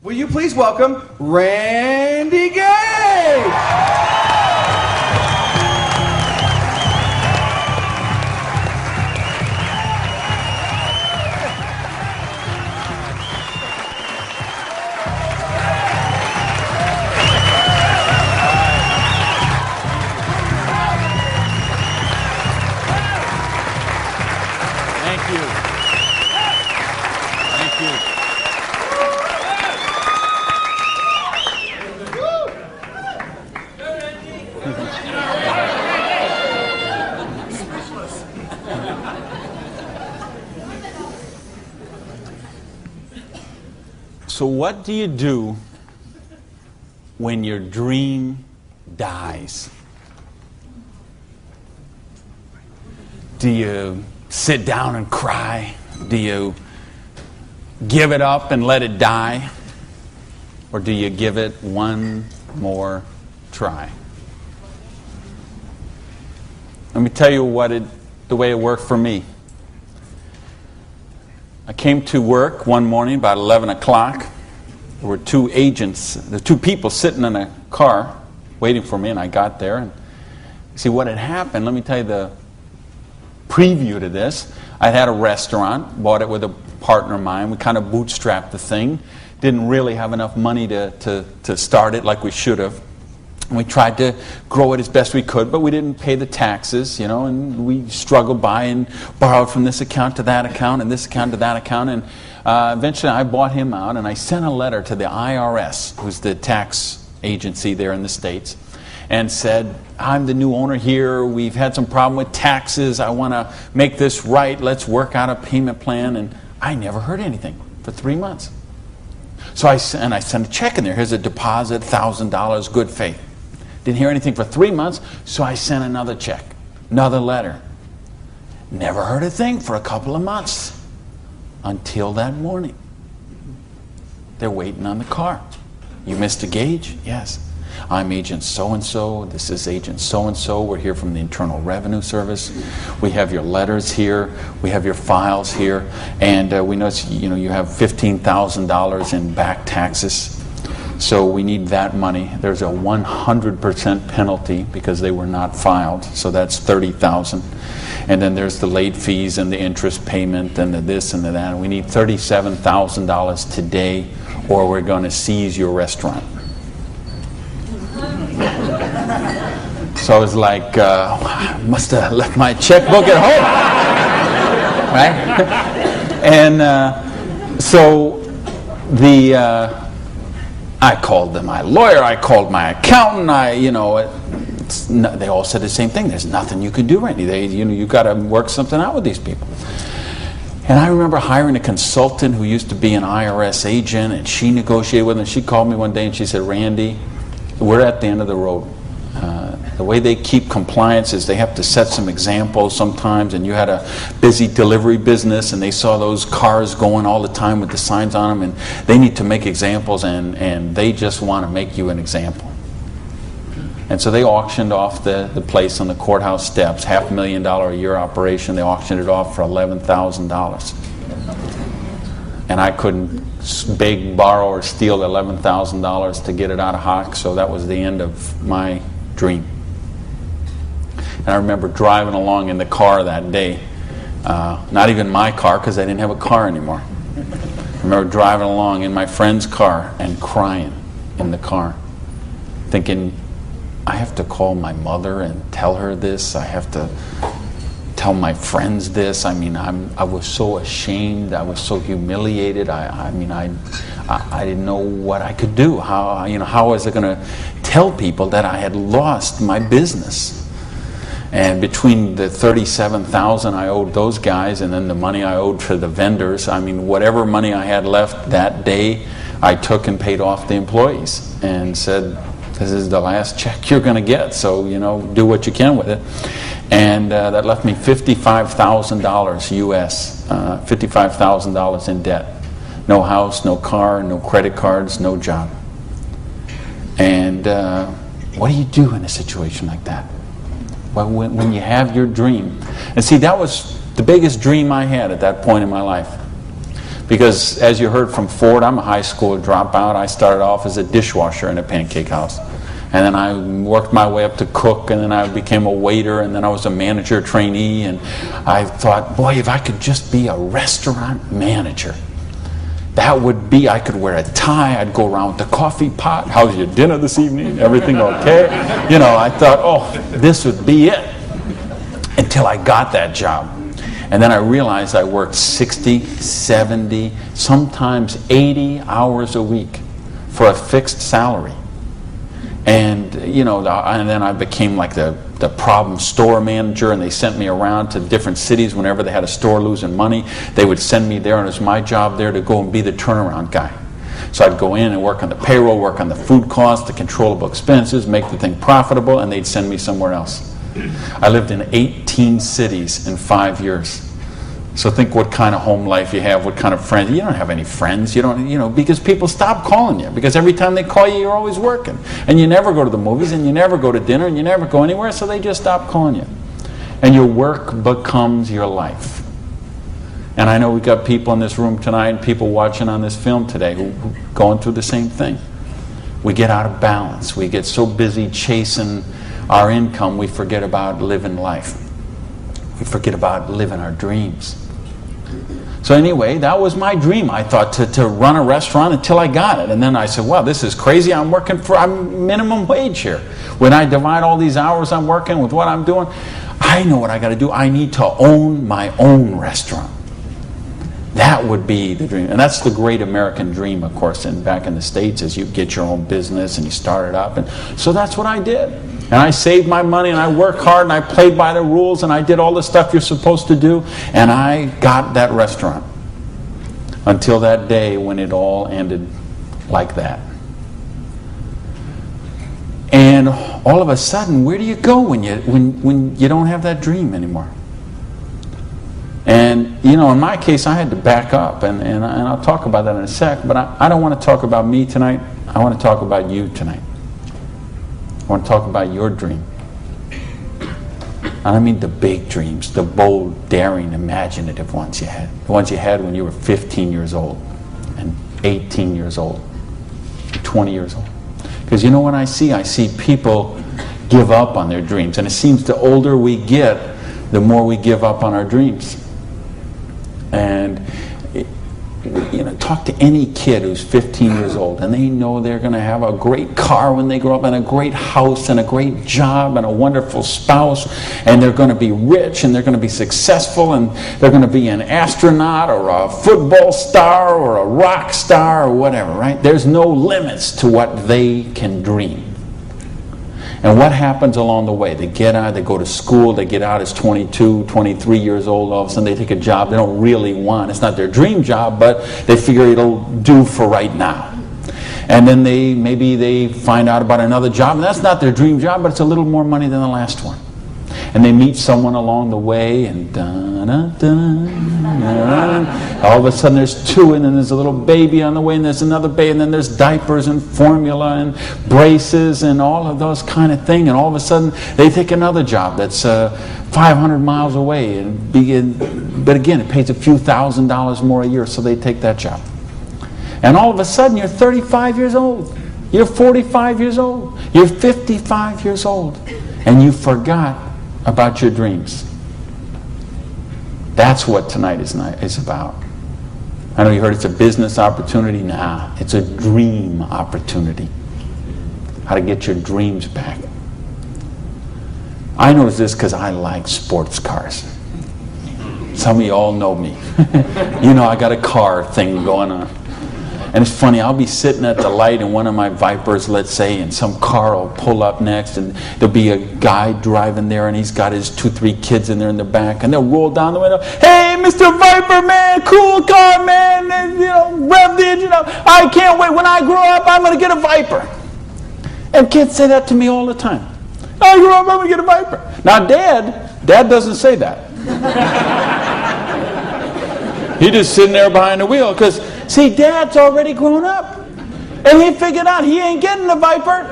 Will you please welcome Randy Gage? So what do you do when your dream dies? Do you sit down and cry? Do you give it up and let it die? Or do you give it one more try? Let me tell you the way it worked for me. I came to work one morning about 11 o'clock. There were two people sitting in a car waiting for me, and I got there. And see what had happened, let me tell you the preview to this. I had a restaurant, bought it with a partner of mine. We kind of bootstrapped the thing. Didn't really have enough money to start it like we should have. And we tried to grow it as best we could, but we didn't pay the taxes, and we struggled by and borrowed from this account to that account and this account to that account. And eventually I bought him out, and I sent a letter to the IRS, who's the tax agency there in the States, and said, I'm the new owner here. We've had some problem with taxes. I want to make this right. Let's work out a payment plan. And I never heard anything for 3 months. So I sent a check in there. Here's a deposit, $1,000, good faith. Didn't hear anything for 3 months, so I sent another check, another letter. Never heard a thing for a couple of months until that morning. They're waiting on the car. You Mr. Gage? Yes. I'm Agent so-and-so. This is Agent so-and-so. We're here from the Internal Revenue Service. We have your letters here. We have your files here. And we notice you have $15,000 in back taxes. So we need that money. There's a 100% penalty because they were not filed. So that's $30,000. And then there's the late fees and the interest payment and the this and the that. And we need $37,000 today, or we're going to seize your restaurant. So I was like, I must have left my checkbook at home. Right? And so I called my lawyer, I called my accountant, they all said the same thing. There's nothing you can do, Randy. You've got to work something out with these people. And I remember hiring a consultant who used to be an IRS agent, and she negotiated with him. She called me one day and she said, Randy, we're at the end of the road. The way they keep compliance is they have to set some examples sometimes, and you had a busy delivery business and they saw those cars going all the time with the signs on them, and they need to make examples, and they just want to make you an example. And so they auctioned off the place on the courthouse steps, $500,000 a year operation. They auctioned it off for $11,000. And I couldn't beg, borrow, or steal $11,000 to get it out of hock, so that was the end of my dream. And I remember driving along in the car that day, not even my car because I didn't have a car anymore. I remember driving along in my friend's car and crying in the car, thinking, I have to call my mother and tell her this. I have to tell my friends this. I mean, I was so ashamed. I was so humiliated. I didn't know what I could do. How was I going to tell people that I had lost my business? And between the $37,000 I owed those guys and then the money I owed for the vendors, whatever money I had left that day, I took and paid off the employees and said, this is the last check you're going to get, so do what you can with it. And that left me $55,000 US, $55,000 in debt. No house, no car, no credit cards, no job. And what do you do in a situation like that? Well, when you have your dream. And see, that was the biggest dream I had at that point in my life. Because as you heard from Ford, I'm a high school dropout. I started off as a dishwasher in a pancake house. And then I worked my way up to cook, and then I became a waiter, and then I was a manager trainee. And I thought, boy, if I could just be a restaurant manager, that would be, I could wear a tie, I'd go around with the coffee pot. How's your dinner this evening? Everything okay? You know, I thought, oh, this would be it. Until I got that job. And then I realized I worked 60, 70, sometimes 80 hours a week for a fixed salary. And, you know, and then I became like the problem store manager, and they sent me around to different cities whenever they had a store losing money. They would send me there, and it was my job there to go and be the turnaround guy. So I'd go in and work on the payroll, work on the food costs, the controllable expenses, make the thing profitable, and they'd send me somewhere else. I lived in 18 cities in 5 years. So think what kind of home life you have, what kind of friends. You don't have any friends. You don't, you know, because people stop calling you. Because every time they call you, you're always working. And you never go to the movies, and you never go to dinner, and you never go anywhere, so they just stop calling you. And your work becomes your life. And I know we've got people in this room tonight, and people watching on this film today who are going through the same thing. We get out of balance. We get so busy chasing our income, we forget about living life. We forget about living our dreams. So anyway, that was my dream. I thought to run a restaurant until I got it. And then I said, wow, this is crazy. I'm working for minimum wage here. When I divide all these hours I'm working with what I'm doing, I know what I got to do. I need to own my own restaurant. That would be the dream. And that's the great American dream, of course, and back in the States, is you get your own business and you start it up. And so that's what I did. And I saved my money, and I worked hard, and I played by the rules, and I did all the stuff you're supposed to do, and I got that restaurant. Until that day when it all ended like that. And all of a sudden, where do you go when you don't have that dream anymore? And, you know, in my case, I had to back up, and I'll talk about that in a sec, but I don't want to talk about me tonight. I want to talk about you tonight. I want to talk about your dream. And I mean the big dreams, the bold, daring, imaginative ones you had. The ones you had when you were 15 years old, and 18 years old, 20 years old. Because you know what I see people give up on their dreams. And it seems the older we get, the more we give up on our dreams. And you know, talk to any kid who's 15 years old, and they know they're going to have a great car when they grow up, and a great house, and a great job, and a wonderful spouse, and they're going to be rich, and they're going to be successful, and they're going to be an astronaut, or a football star, or a rock star, or whatever, right? There's no limits to what they can dream. And what happens along the way? They get out, they go to school, they get out as 22, 23 years old, all of a sudden they take a job they don't really want. It's not their dream job, but they figure it'll do for right now. And then maybe they find out about another job, and that's not their dream job, but it's a little more money than the last one. And they meet someone along the way, and all of a sudden there's two, and then there's a little baby on the way, and there's another baby, and then there's diapers and formula and braces and all of those kind of things. And all of a sudden they take another job that's 500 miles away, but again, it pays a few $1,000s more a year, so they take that job. And all of a sudden you're 35 years old, you're 45 years old, you're 55 years old, and you forgot about your dreams. That's what tonight is about. I know you heard it's a business opportunity. Nah, it's a dream opportunity. How to get your dreams back. I know this because I like sports cars. Some of you all know me. You know I got a car thing going on. And it's funny, I'll be sitting at the light in one of my Vipers, let's say, and some car will pull up next, and there'll be a guy driving there, and he's got his 2-3 kids in there in the back, and they'll roll down the window, "Hey, Mr. Viper, man, cool car, man, and, you know, rev the engine up. I can't wait. When I grow up, I'm going to get a Viper." And kids say that to me all the time. "I grow up, I'm going to get a Viper." Now, Dad doesn't say that. He's just sitting there behind the wheel, because see, Dad's already grown up. And he figured out he ain't getting the Viper.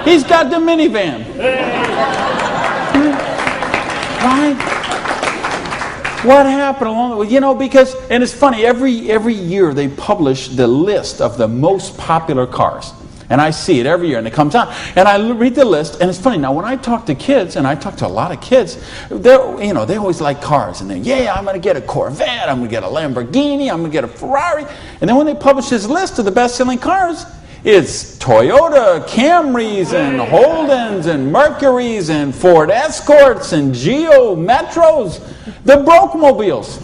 He's got the minivan. Right? What happened along the way? You know, because, and it's funny, every year they publish the list of the most popular cars. And I see it every year, and it comes out. And I read the list, and it's funny. Now, when I talk to kids, and I talk to a lot of kids, they always like cars. And they, I'm going to get a Corvette, I'm going to get a Lamborghini, I'm going to get a Ferrari. And then when they publish this list of the best-selling cars, it's Toyota Camrys and Holdens and Mercurys and Ford Escorts and Geo Metros, the broke mobiles.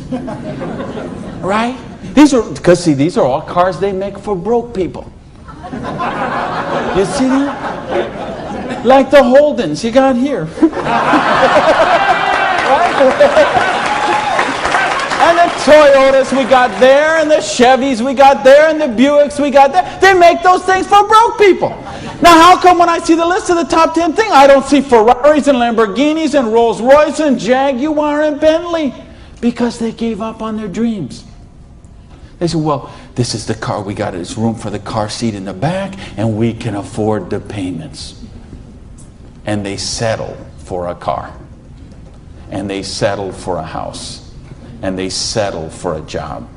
Right? These are all cars they make for broke people. You see that? Like the Holdens you got here. And the Toyotas we got there, and the Chevys we got there, and the Buicks we got there. They make those things for broke people. Now, how come when I see the list of the top 10 things, I don't see Ferraris and Lamborghinis and Rolls Royce and Jaguar and Bentley? Because they gave up on their dreams. They said, well, this is the car we got. There's room for the car seat in the back, and we can afford the payments. And they settle for a car. And they settle for a house. And they settle for a job.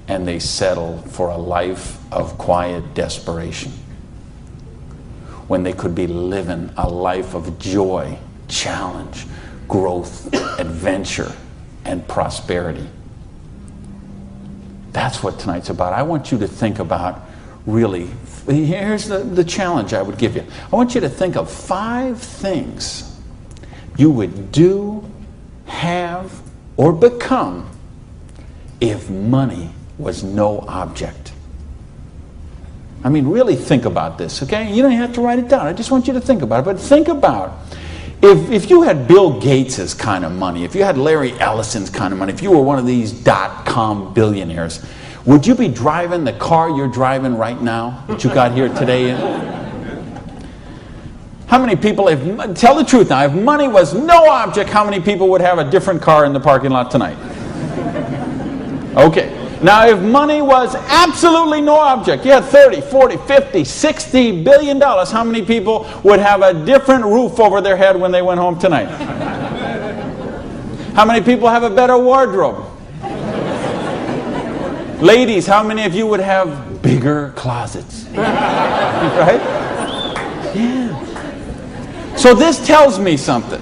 And they settle for a life of quiet desperation. When they could be living a life of joy, challenge, growth, adventure, and prosperity. That's what tonight's about. I want you to think about, really, here's the challenge I would give you. I want you to think of 5 things you would do, have, or become if money was no object. I mean, really think about this, okay? You don't have to write it down. I just want you to think about it. But think about, if you had Bill Gates' kind of money, if you had Larry Ellison's kind of money, if you were one of these .com billionaires, would you be driving the car you're driving right now that you got here today in? How many people, tell the truth now, if money was no object, how many people would have a different car in the parking lot tonight? Okay. Now, if money was absolutely no object, you had 30, 40, 50, 60 billion dollars, how many people would have a different roof over their head when they went home tonight? How many people have a better wardrobe? Ladies, how many of you would have bigger closets? Right? Yeah. So this tells me something.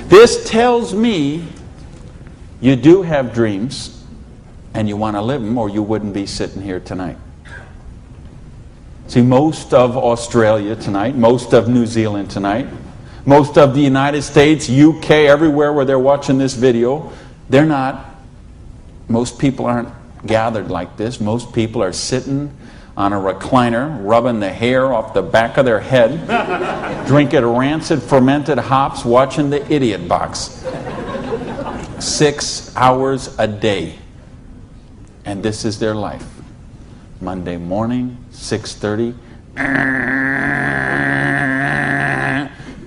This tells me you do have dreams and you want to live them, or you wouldn't be sitting here tonight. See, most of Australia tonight, most of New Zealand tonight, most of the United States, UK, everywhere where they're watching this video, most people aren't gathered like this. Most people are sitting on a recliner, rubbing the hair off the back of their head, drinking rancid fermented hops, watching the Idiot Box. 6 hours a day. And this is their life. Monday morning, 6:30,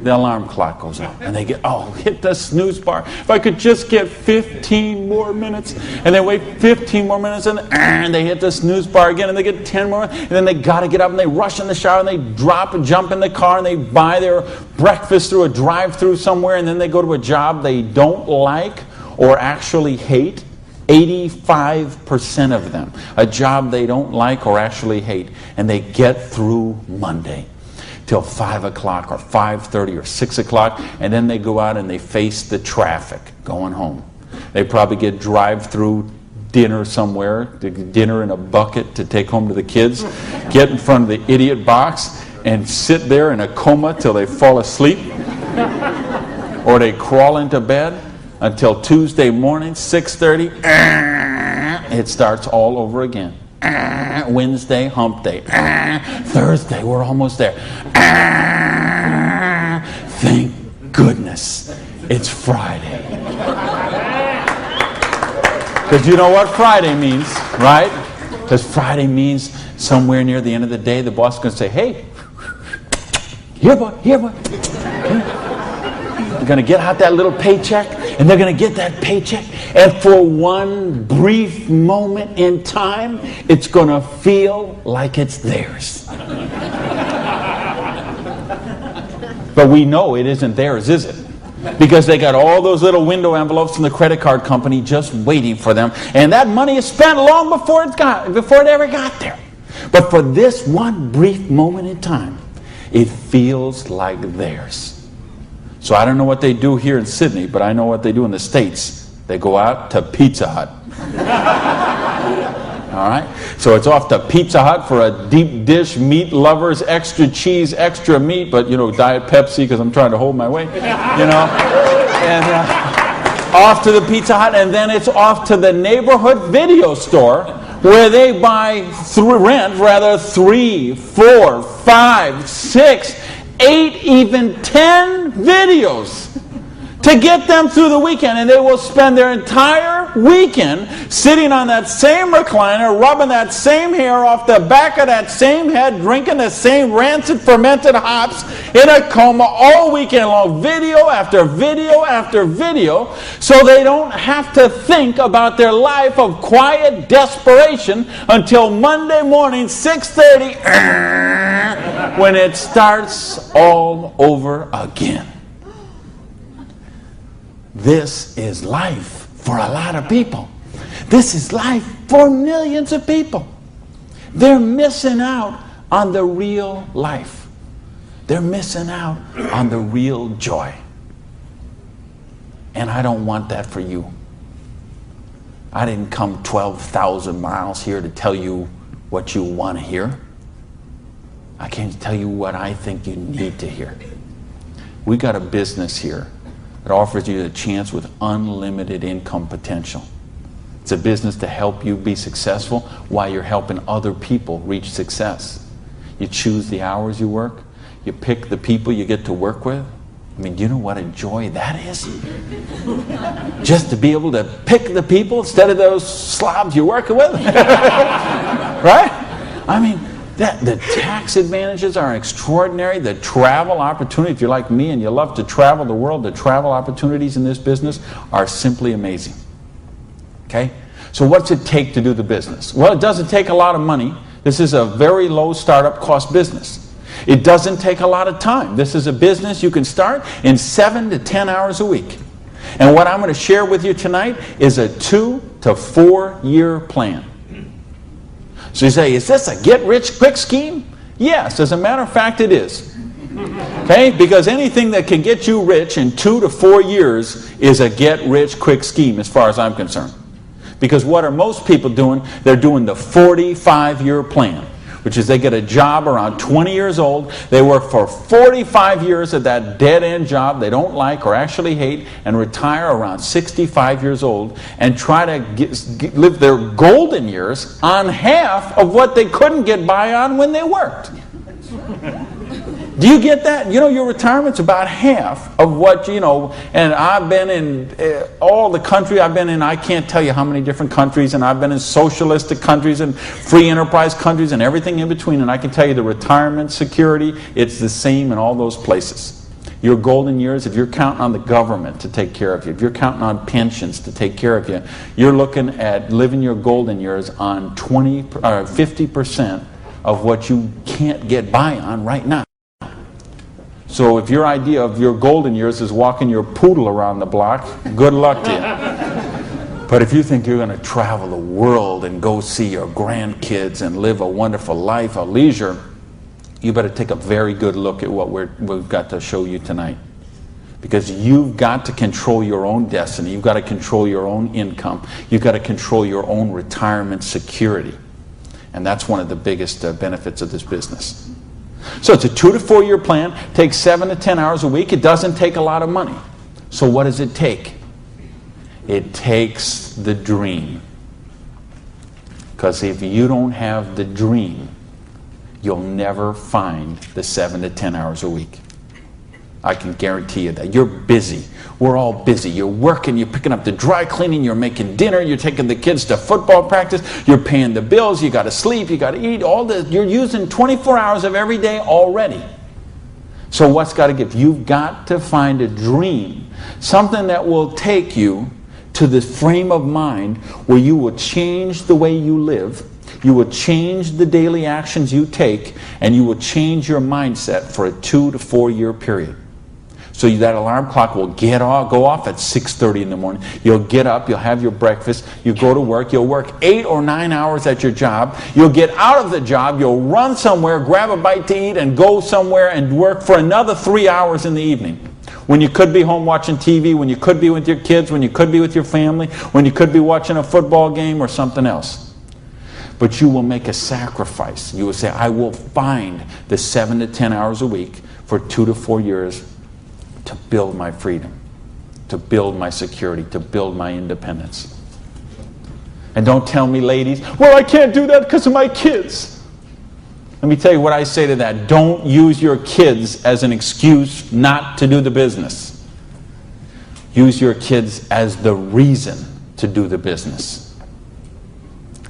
the alarm clock goes off. And they get, hit the snooze bar. If I could just get 15 more minutes. And they wait 15 more minutes, and they hit the snooze bar again, and they get 10 more minutes. And then they got to get up, and they rush in the shower, and they drop and jump in the car, and they buy their breakfast through a drive-thru somewhere, and then they go to a job they don't like or actually hate. 85% of them, a job they don't like or actually hate, and they get through Monday till 5 o'clock or 5:30 or 6 o'clock, and then they go out and they face the traffic going home. They probably get drive-through dinner somewhere, dinner in a bucket to take home to the kids, get in front of the Idiot Box and sit there in a coma till they fall asleep, or they crawl into bed until Tuesday morning, 6:30, it starts all over again. Wednesday, hump day. Thursday, we're almost there. Thank goodness it's Friday. Because you know what Friday means, right? Because Friday means somewhere near the end of the day, the boss is going to say, hey, here, boy. They're going to get out that little paycheck, and they're going to get that paycheck, and for one brief moment in time, it's going to feel like it's theirs. But we know it isn't theirs, is it? because they got all those little window envelopes from the credit card company just waiting for them. And that money is spent long before it ever got there. But for this one brief moment in time, it feels like theirs. So I don't know what they do here in Sydney, but I know what they do in the States. They go out to Pizza Hut. All right? So it's off to Pizza Hut for a deep dish, meat lovers, extra cheese, extra meat, but, Diet Pepsi because I'm trying to hold my weight, And off to the Pizza Hut, and then it's off to the neighborhood video store where they rent 3, 4, 5, 6, 8, even 10 videos to get them through the weekend. And they will spend their entire weekend sitting on that same recliner, rubbing that same hair off the back of that same head, drinking the same rancid fermented hops in a coma all weekend long, video after video after video, so they don't have to think about their life of quiet desperation until Monday morning, 6:30, when it starts all over again. This is life for a lot of people. This is life for millions of people. They're missing out on the real life. They're missing out on the real joy. And I don't want that for you. I didn't come 12,000 miles here to tell you what you want to hear. I came to tell you what I think you need to hear. We got a business here that offers you a chance with unlimited income potential. It's a business to help you be successful while you're helping other people reach success. You choose the hours you work. You pick the people you get to work with. I mean, do you know what a joy that is? Just to be able to pick the people instead of those slobs you're working with. Right? I mean, the tax advantages are extraordinary. The travel opportunity, if you're like me and you love to travel the world, the travel opportunities in this business are simply amazing. Okay? So what's it take to do the business? Well, it doesn't take a lot of money. This is a very low startup cost business. It doesn't take a lot of time. This is a business you can start in 7 to 10 hours a week. And what I'm going to share with you tonight is a 2 to 4 year plan. So you say, is this a get-rich-quick scheme? Yes, as a matter of fact, it is. Okay? Because anything that can get you rich in 2 to 4 years is a get-rich-quick scheme as far as I'm concerned. Because what are most people doing? They're doing the 45-year plan, which is they get a job around 20 years old, they work for 45 years at that dead-end job they don't like or actually hate, and retire around 65 years old and try to live their golden years on half of what they couldn't get by on when they worked. Do you get that? Your retirement's about half of what, and I've been in all the country I've been in. I can't tell you how many different countries, and I've been in socialistic countries and free enterprise countries and everything in between, and I can tell you the retirement security, it's the same in all those places. Your golden years, if you're counting on the government to take care of you, if you're counting on pensions to take care of you, you're looking at living your golden years on 50% of what you can't get by on right now. So if your idea of your golden years is walking your poodle around the block, good luck to you. But if you think you're going to travel the world and go see your grandkids and live a wonderful life of leisure, you better take a very good look at what we've got to show you tonight. Because you've got to control your own destiny. You've got to control your own income. You've got to control your own retirement security. And that's one of the biggest benefits of this business. So it's a 2 to 4 year plan, takes 7 to 10 hours a week. It doesn't take a lot of money. So what does it take? It takes the dream. Because if you don't have the dream, you'll never find the 7 to 10 hours a week. I can guarantee you that. You're busy. We're all busy. You're working, you're picking up the dry cleaning, you're making dinner, you're taking the kids to football practice, you're paying the bills, you got to sleep, you got to eat, you're using 24 hours of every day already. So what's got to give? You've got to find a dream, something that will take you to the frame of mind where you will change the way you live, you will change the daily actions you take, and you will change your mindset for a 2 to 4 year period. So that alarm clock will go off at 6:30 in the morning. You'll get up, you'll have your breakfast, you go to work, you'll work 8 or 9 hours at your job, you'll get out of the job, you'll run somewhere, grab a bite to eat, and go somewhere and work for another 3 hours in the evening. When you could be home watching TV, when you could be with your kids, when you could be with your family, when you could be watching a football game or something else. But you will make a sacrifice. You will say, I will find the 7 to 10 hours a week for 2 to 4 years to build my freedom, to build my security, to build my independence. And don't tell me, ladies, well, I can't do that because of my kids. Let me tell you what I say to that. Don't use your kids as an excuse not to do the business. Use your kids as the reason to do the business.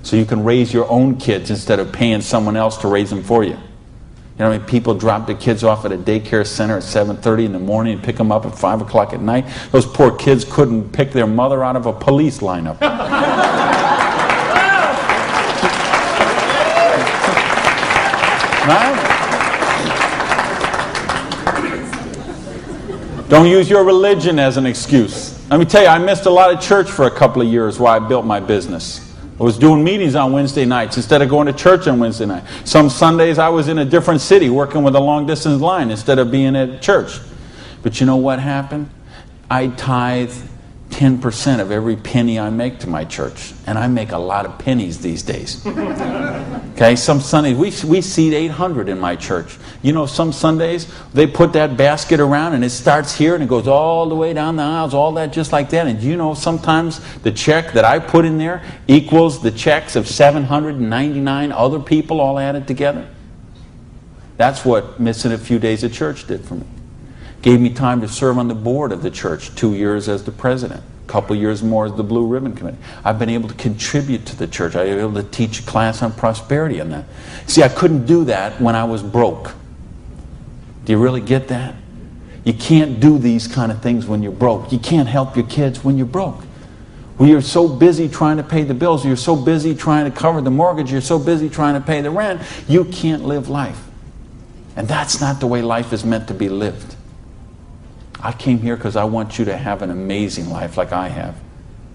So you can raise your own kids instead of paying someone else to raise them for you. You know, people drop their kids off at a daycare center at 7:30 in the morning and pick them up at 5 o'clock at night. Those poor kids couldn't pick their mother out of a police lineup. Right? Don't use your religion as an excuse. Let me tell you, I missed a lot of church for a couple of years while I built my business. I was doing meetings on Wednesday nights instead of going to church on Wednesday night. Some Sundays I was in a different city working with a long-distance line instead of being at church. But you know what happened? I tithe 10% of every penny I make to my church. And I make a lot of pennies these days. Okay, some Sundays, we seat 800 in my church. You know, some Sundays, they put that basket around and it starts here and it goes all the way down the aisles, all that just like that. And you know, sometimes the check that I put in there equals the checks of 799 other people all added together. That's what missing a few days of church did for me. Gave me time to serve on the board of the church, 2 years as the president. A couple years more as the Blue Ribbon Committee. I've been able to contribute to the church. I've been able to teach a class on prosperity on that. See, I couldn't do that when I was broke. Do you really get that? You can't do these kind of things when you're broke. You can't help your kids when you're broke. When you're so busy trying to pay the bills, you're so busy trying to cover the mortgage, you're so busy trying to pay the rent, you can't live life. And that's not the way life is meant to be lived. I came here because I want you to have an amazing life like I have.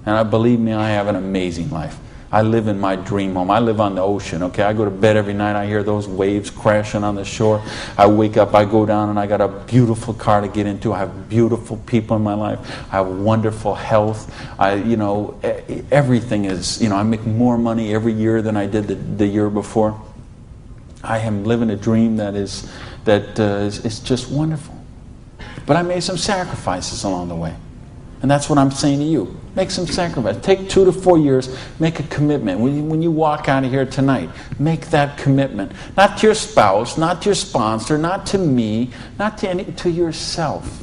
And believe me, I have an amazing life. I live in my dream home. I live on the ocean, okay? I go to bed every night, I hear those waves crashing on the shore. I wake up, I go down, and I got a beautiful car to get into. I have beautiful people in my life. I have wonderful health. Everything is, I make more money every year than I did the year before. I am living a dream that is just wonderful. But I made some sacrifices along the way. And that's what I'm saying to you. Make some sacrifices. Take 2 to 4 years. Make a commitment. When you walk out of here tonight, make that commitment. Not to your spouse, not to your sponsor, not to me, not to yourself.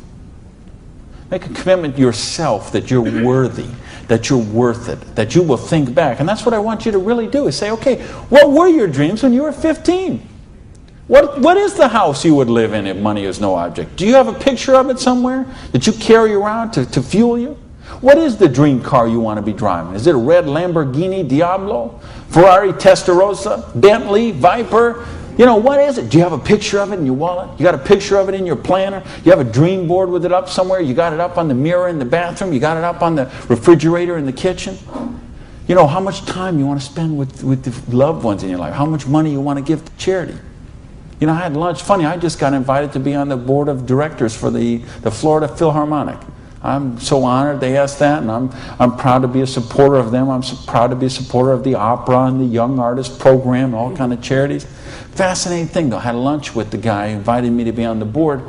Make a commitment to yourself that you're worthy, that you're worth it, that you will think back. And that's what I want you to really do, is say, okay, what were your dreams when you were 15? What is the house you would live in if money is no object? Do you have a picture of it somewhere that you carry around to fuel you? What is the dream car you want to be driving? Is it a red Lamborghini Diablo? Ferrari Testarossa? Bentley? Viper? What is it? Do you have a picture of it in your wallet? You got a picture of it in your planner? You have a dream board with it up somewhere? You got it up on the mirror in the bathroom? You got it up on the refrigerator in the kitchen? How much time you want to spend with the loved ones in your life? How much money you want to give to charity? I had lunch. Funny, I just got invited to be on the board of directors for the Florida Philharmonic. I'm so honored they asked that, and I'm proud to be a supporter of them. I'm so proud to be a supporter of the opera and the Young Artist Program and all kind of charities. Fascinating thing, though. I had lunch with the guy who invited me to be on the board.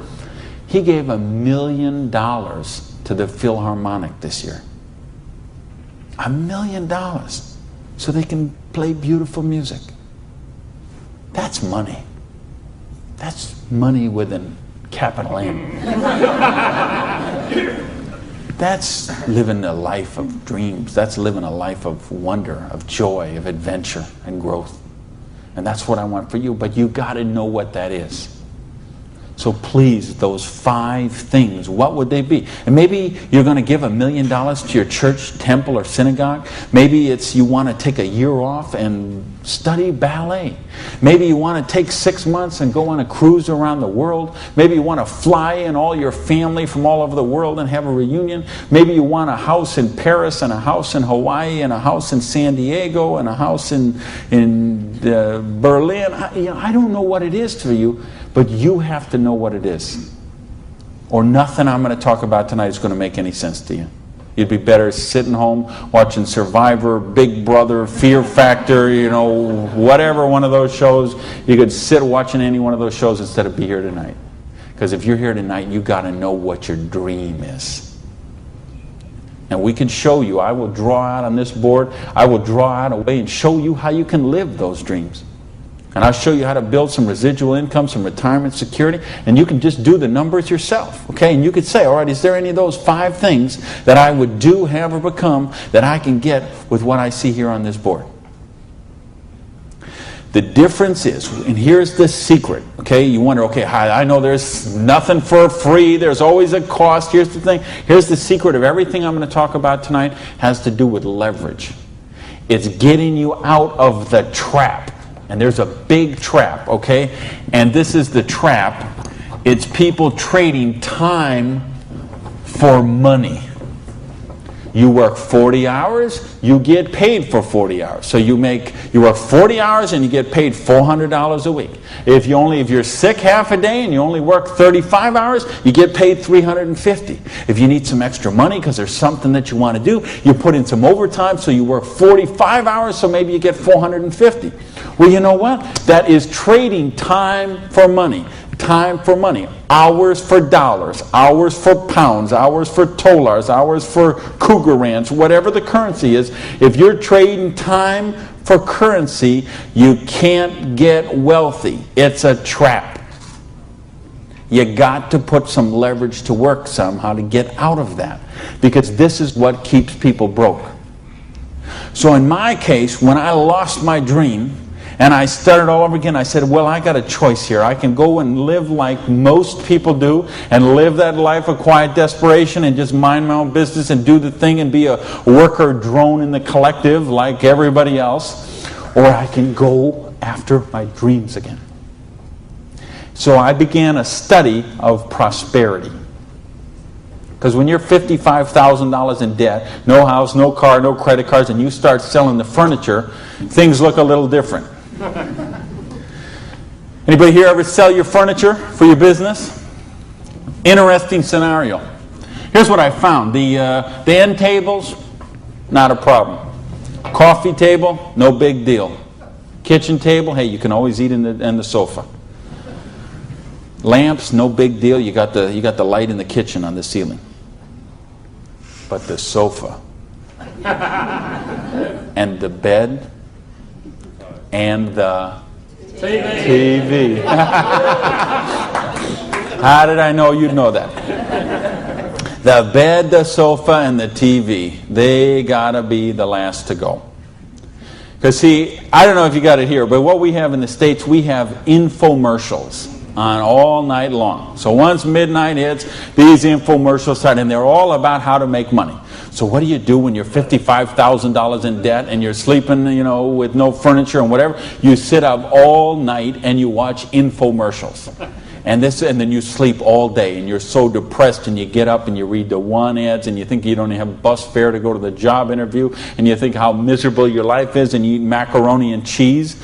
He gave $1 million to the Philharmonic this year. $1 million. So they can play beautiful music. That's money. That's money with a capital M. That's living a life of dreams. That's living a life of wonder, of joy, of adventure and growth. And that's what I want for you. But you got to know what that is. So please, those 5 things, what would they be? And maybe you're going to give $1 million to your church, temple, or synagogue. Maybe it's you want to take a year off and study ballet. Maybe you want to take 6 months and go on a cruise around the world. Maybe you want to fly in all your family from all over the world and have a reunion. Maybe you want a house in Paris and a house in Hawaii and a house in San Diego and a house in Berlin. I don't know what it is for you. But you have to know what it is. Or nothing I'm going to talk about tonight is going to make any sense to you. You'd be better sitting home watching Survivor, Big Brother, Fear Factor, whatever one of those shows. You could sit watching any one of those shows instead of be here tonight. Because if you're here tonight, you got to know what your dream is. And we can show you. I will draw out on this board. I will draw out a way and show you how you can live those dreams. And I'll show you how to build some residual income, some retirement security, and you can just do the numbers yourself, okay? And you could say, all right, is there any of those 5 things that I would do, have, or become that I can get with what I see here on this board? The difference is, and here's the secret, okay? You wonder, okay, I know there's nothing for free. There's always a cost. Here's the thing. Here's the secret of everything I'm going to talk about tonight has to do with leverage. It's getting you out of the trap. And there's a big trap, okay? And this is the trap. It's people trading time for money. You work 40 hours, you get paid for 40 hours. So you work 40 hours and you get paid $400 a week. If you're sick half a day and you only work 35 hours, you get paid $350. If you need some extra money because there's something that you want to do, you put in some overtime, so you work 45 hours, so maybe you get $450. Well, you know what? That is trading time for money. Time for money. Hours for dollars. Hours for pounds. Hours for dollars. Hours for cougar ranch. Whatever the currency is. If you're trading time for currency, you can't get wealthy. It's a trap. You got to put some leverage to work somehow to get out of that. Because this is what keeps people broke. So in my case, when I lost my dream, and I started all over again, I said, well, I got a choice here. I can go and live like most people do and live that life of quiet desperation and just mind my own business and do the thing and be a worker drone in the collective like everybody else. Or I can go after my dreams again. So I began a study of prosperity. Because when you're $55,000 in debt, no house, no car, no credit cards, and you start selling the furniture, things look a little different. Anybody here ever sell your furniture for your business? Interesting scenario. Here's what I found. The end tables, not a problem. Coffee table, no big deal. Kitchen table, hey, you can always eat in the sofa. Lamps, no big deal. You got the light in the kitchen on the ceiling. But the sofa and the bed and the TV. How did I know you'd know that? The bed, the sofa, and the TV, they gotta be the last to go. Because see, I don't know if you got it here, but what we have in the States, we have infomercials on all night long. So once midnight hits, these infomercials start, and they're all about how to make money. So what do you do when you're $55,000 in debt and you're sleeping, with no furniture and whatever? You sit up all night and you watch infomercials. And then you sleep all day and you're so depressed, and you get up and you read the one ads and you think you don't have bus fare to go to the job interview, and you think how miserable your life is, and you eat macaroni and cheese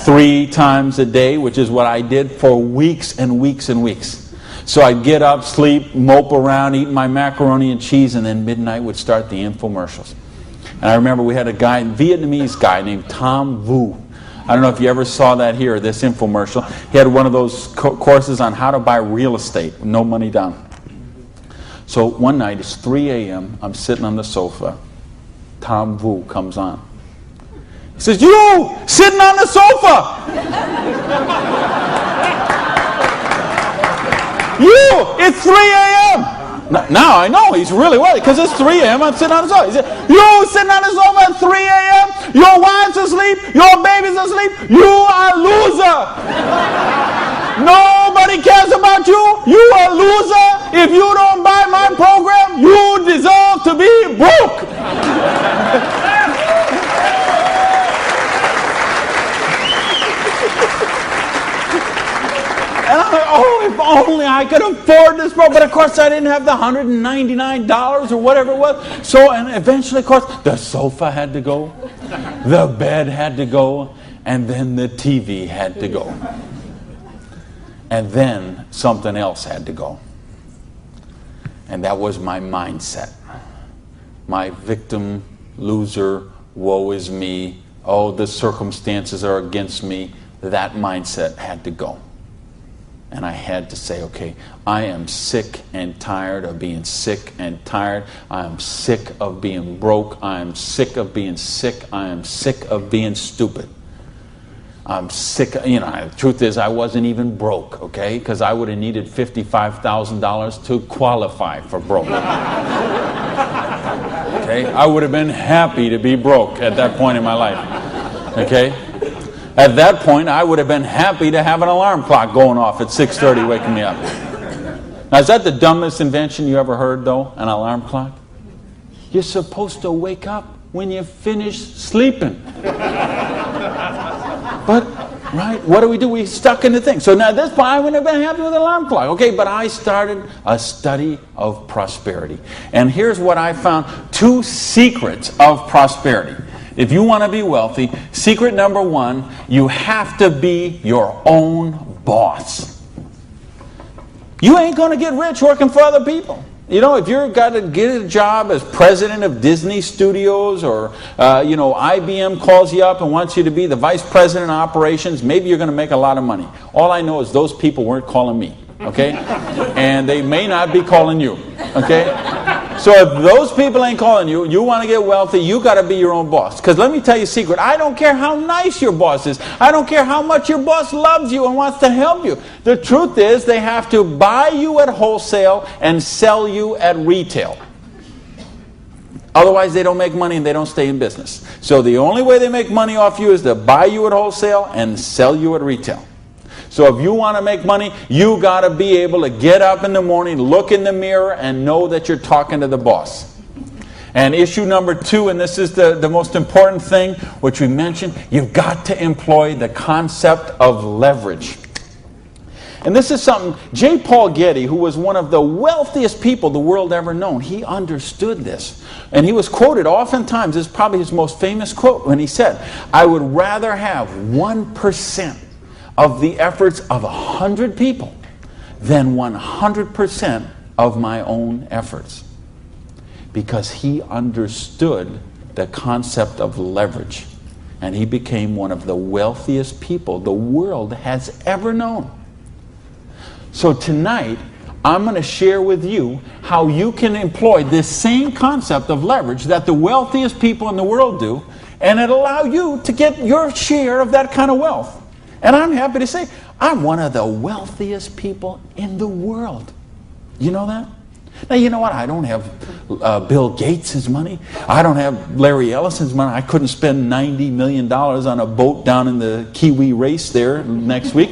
3 times a day, which is what I did for weeks and weeks and weeks. So I'd get up, sleep, mope around, eat my macaroni and cheese, and then midnight would start the infomercials. And I remember we had a Vietnamese guy named Tom Vu. I don't know if you ever saw that here, this infomercial. He had one of those courses on how to buy real estate, no money down. So one night, it's 3 a.m., I'm sitting on the sofa. Tom Vu comes on. He says, "You, sitting on the sofa! You, it's 3 a.m. Now I know he's really worried, because it's 3 a.m. I'm sitting on the sofa. He said, "You sitting on the sofa at 3 a.m. Your wife's asleep. Your baby's asleep. You are a loser. nobody cares about you. You a loser. If you don't buy my program, you deserve to be broke. And I'm like, oh, if only I could afford this program. But of course, I didn't have the $199 or whatever it was. So, and eventually, of course, the sofa had to go, the bed had to go, and then the TV had to go. And then something else had to go. And that was my mindset. My victim, loser, woe is me, oh, the circumstances are against me. That mindset had to go. And I had to say, okay, I am sick and tired of being sick and tired. I am sick of being broke. I am sick of being sick. I am sick of being stupid. I'm sick, the truth is I wasn't even broke, okay? Because I would have needed $55,000 to qualify for broke. Okay? I would have been happy to be broke at that point in my life. Okay? At that point, I would have been happy to have an alarm clock going off at 6:30 waking me up. Now, is that the dumbest invention you ever heard, though, an alarm clock? You're supposed to wake up when you finish sleeping. But, right, what do? We stuck in the thing. So now at this point, I wouldn't have been happy with an alarm clock. Okay, but I started a study of prosperity. And here's what I found. 2 secrets of prosperity. If you want to be wealthy, secret number 1, you have to be your own boss. You ain't going to get rich working for other people. If you've got to get a job as president of Disney Studios or, IBM calls you up and wants you to be the vice president of operations, maybe you're going to make a lot of money. All I know is those people weren't calling me, okay? And they may not be calling you, okay? So if those people ain't calling you, you want to get wealthy, you got to be your own boss. Because let me tell you a secret. I don't care how nice your boss is. I don't care how much your boss loves you and wants to help you. The truth is they have to buy you at wholesale and sell you at retail. Otherwise, they don't make money and they don't stay in business. So the only way they make money off you is to buy you at wholesale and sell you at retail. So if you want to make money, you got to be able to get up in the morning, look in the mirror, and know that you're talking to the boss. And issue number 2, and this is the most important thing, which we mentioned, you've got to employ the concept of leverage. And this is something, J. Paul Getty, who was one of the wealthiest people the world ever known, he understood this. And he was quoted oftentimes, this is probably his most famous quote, when he said, I would rather have 1% of the efforts of 100 people than 100% of my own efforts. Because he understood the concept of leverage. And he became one of the wealthiest people the world has ever known. So tonight, I'm going to share with you how you can employ this same concept of leverage that the wealthiest people in the world do, and it'll allow you to get your share of that kind of wealth. And I'm happy to say, I'm one of the wealthiest people in the world. You know that? Now, you know what? I don't have Bill Gates' money. I don't have Larry Ellison's money. I couldn't spend $90 million on a boat down in the Kiwi race there next week.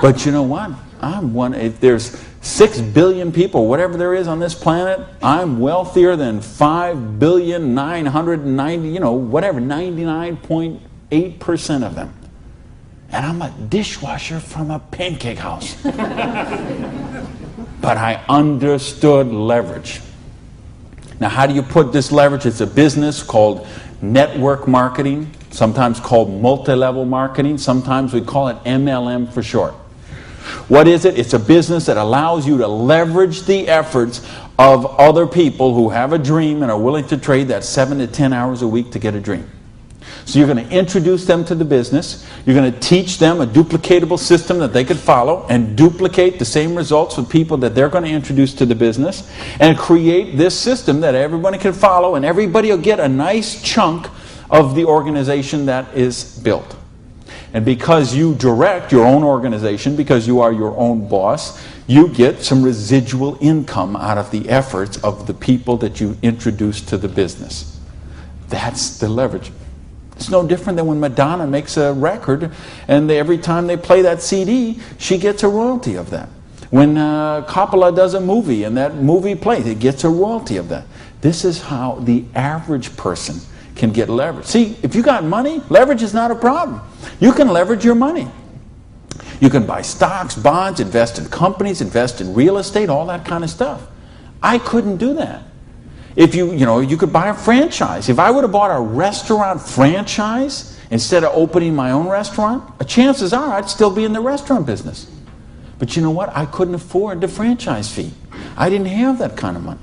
But you know what? I'm one. If there's 6 billion people, whatever there is on this planet, I'm wealthier than 99.8% of them. And I'm a dishwasher from a pancake house. But I understood leverage. Now, how do you put this leverage? It's a business called network marketing, sometimes called multi-level marketing. Sometimes we call it MLM for short. What is it? It's a business that allows you to leverage the efforts of other people who have a dream and are willing to trade that 7 to 10 hours a week to get a dream. So you're going to introduce them to the business. You're going to teach them a duplicatable system that they could follow and duplicate the same results with people that they're going to introduce to the business and create this system that everybody can follow, and everybody will get a nice chunk of the organization that is built. And because you direct your own organization, because you are your own boss, you get some residual income out of the efforts of the people that you introduce to the business. That's the leverage. It's no different than when Madonna makes a record and every time they play that CD, she gets a royalty of that. When Coppola does a movie and that movie plays, it gets a royalty of that. This is how the average person can get leverage. See, if you got money, leverage is not a problem. You can leverage your money. You can buy stocks, bonds, invest in companies, invest in real estate, all that kind of stuff. I couldn't do that. If you could buy a franchise. If I would have bought a restaurant franchise instead of opening my own restaurant, chances are I'd still be in the restaurant business. But you know what? I couldn't afford the franchise fee. I didn't have that kind of money.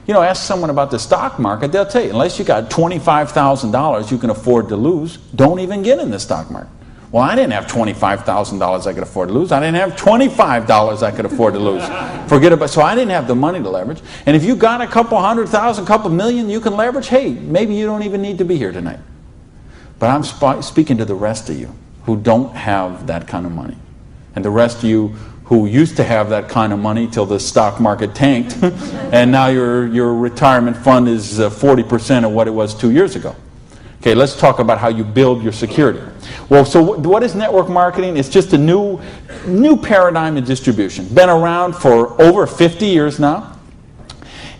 Ask someone about the stock market, they'll tell you, unless you got $25,000 you can afford to lose, don't even get in the stock market. Well, I didn't have $25,000 I could afford to lose. I didn't have $25 I could afford to lose. Forget about it. So I didn't have the money to leverage. And if you got a couple $100,000, couple million you can leverage, hey, maybe you don't even need to be here tonight. But I'm speaking to the rest of you who don't have that kind of money. And the rest of you who used to have that kind of money till the stock market tanked, and now your retirement fund is 40% of what it was 2 years ago. Okay, let's talk about how you build your security. Well, so what is network marketing? It's just a new paradigm in distribution. Been around for over 50 years now.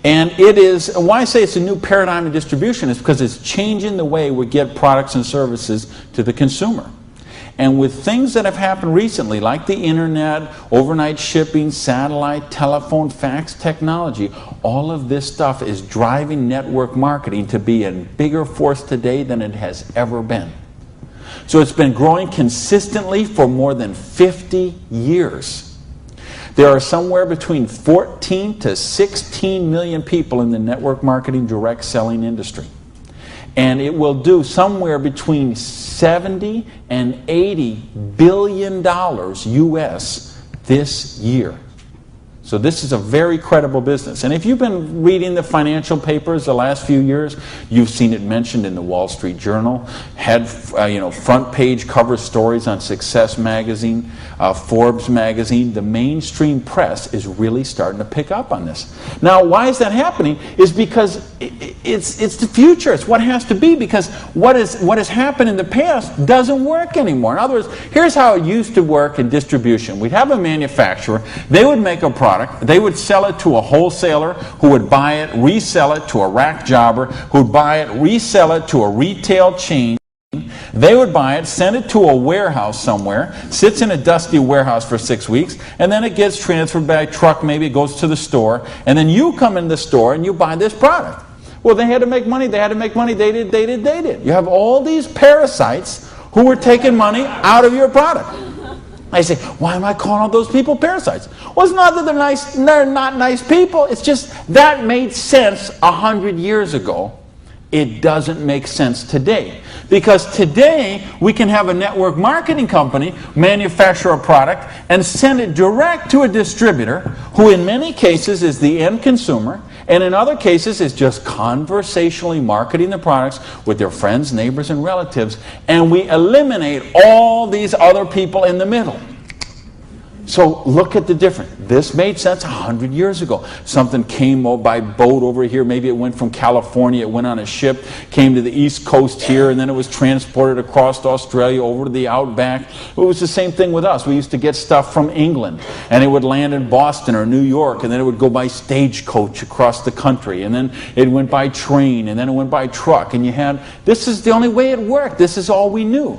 And it is, why I say it's a new paradigm in distribution is because it's changing the way we get products and services to the consumer. And with things that have happened recently, like the internet, overnight shipping, satellite, telephone, fax technology, all of this stuff is driving network marketing to be a bigger force today than it has ever been. So it's been growing consistently for more than 50 years. There are somewhere between 14 to 16 million people in the network marketing direct selling industry. And it will do somewhere between 70 and 80 billion dollars US this year. So this is a very credible business. And if you've been reading the financial papers the last few years, you've seen it mentioned in the Wall Street Journal, had front page cover stories on Success magazine, Forbes magazine. The mainstream press is really starting to pick up on this. Now, why is that happening? Is because it's the future. It's what has to be, because what has happened in the past doesn't work anymore. In other words, here's how it used to work in distribution. We'd have a manufacturer. They would make a product. They would sell it to a wholesaler who would buy it, resell it to a rack jobber who would buy it, resell it to a retail chain. They would buy it, send it to a warehouse somewhere, sits in a dusty warehouse for 6 weeks, and then it gets transferred by truck, maybe it goes to the store, and then you come in the store and you buy this product. Well, they had to make money, they did. You have all these parasites who were taking money out of your product. I say, why am I calling all those people parasites? Well, it's not that they're nice, they're not nice people. It's just that made sense 100 years ago. It doesn't make sense today. Because today, we can have a network marketing company manufacture a product and send it direct to a distributor who in many cases is the end consumer, and in other cases is just conversationally marketing the products with their friends, neighbors, and relatives, and we eliminate all these other people in the middle. So look at the difference. This made sense 100 years ago. Something came by boat over here. Maybe it went from California, it went on a ship, came to the East Coast here, and then it was transported across Australia over to the outback. It was the same thing with us. We used to get stuff from England, and it would land in Boston or New York, and then it would go by stagecoach across the country, and then it went by train, and then it went by truck, and this is the only way it worked. This is all we knew.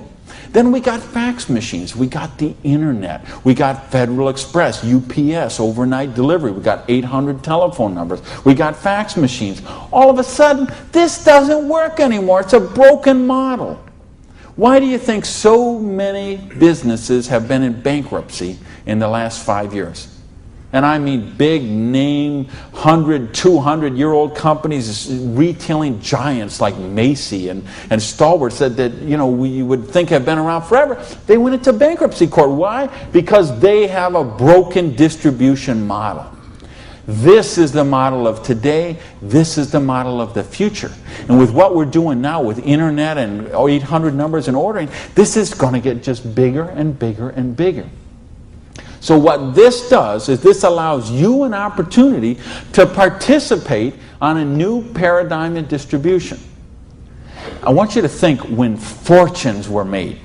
Then we got fax machines, we got the internet, we got Federal Express, UPS, overnight delivery, we got 800 telephone numbers, we got fax machines. All of a sudden, this doesn't work anymore. It's a broken model. Why do you think so many businesses have been in bankruptcy in the last 5 years? And I mean big name, 100, 200-year-old companies, retailing giants like Macy and Stalwart that we would think have been around forever. They went into bankruptcy court. Why? Because they have a broken distribution model. This is the model of today. This is the model of the future. And with what we're doing now with internet and 800 numbers and ordering, this is going to get just bigger and bigger and bigger. So what this does is this allows you an opportunity to participate on a new paradigm in distribution. I want you to think when fortunes were made.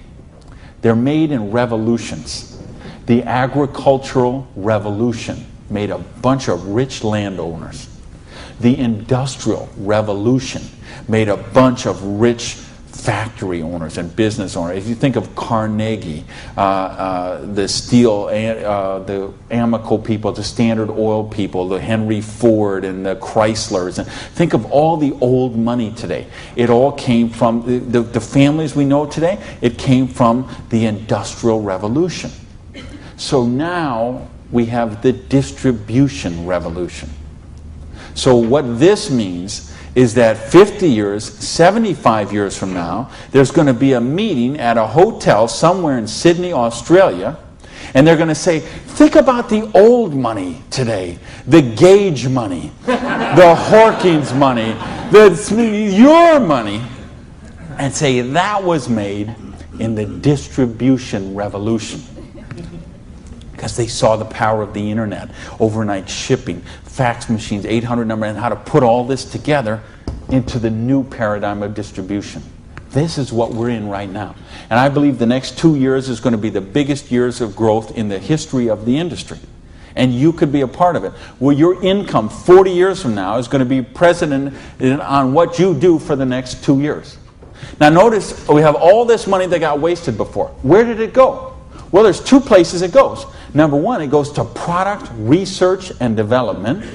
They're made in revolutions. The agricultural revolution made a bunch of rich landowners. The industrial revolution made a bunch of rich factory owners and business owners. If you think of Carnegie, the steel, the Amoco people, the Standard Oil people, the Henry Ford and the Chryslers, and think of all the old money today. It all came from the families we know today. It came from the Industrial Revolution. So now we have the distribution revolution. So what this means is that 50 years, 75 years from now, there's going to be a meeting at a hotel somewhere in Sydney, Australia, and they're going to say, think about the old money today, the Gage money, the Hawkins money, your money, and say that was made in the distribution revolution. Because they saw the power of the internet, overnight shipping, fax machines, 800 number, and how to put all this together into the new paradigm of distribution. This is what we're in right now. And I believe the next 2 years is going to be the biggest years of growth in the history of the industry. And you could be a part of it. Well, your income 40 years from now is going to be precedent on what you do for the next 2 years. Now notice, we have all this money that got wasted before. Where did it go? Well, there's two places it goes. Number one, it goes to product research and development.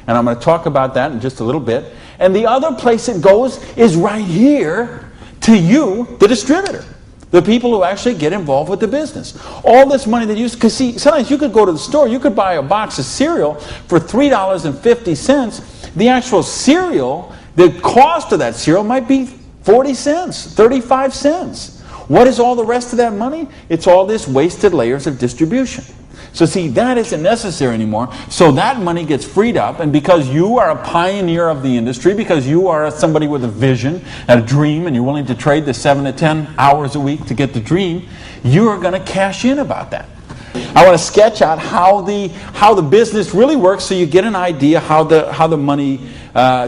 And I'm going to talk about that in just a little bit. And the other place it goes is right here to you, the distributor. The people who actually get involved with the business. All this money that you... Because see, sometimes you could go to the store, you could buy a box of cereal for $3.50. The actual cereal, the cost of that cereal might be 40 cents, 35 cents. What is all the rest of that money? It's all this wasted layers of distribution. So see, that isn't necessary anymore. So that money gets freed up, and because you are a pioneer of the industry, because you are somebody with a vision and a dream, and you're willing to trade the 7 to 10 hours a week to get the dream, you are going to cash in about that. I want to sketch out how the business really works, so you get an idea how the money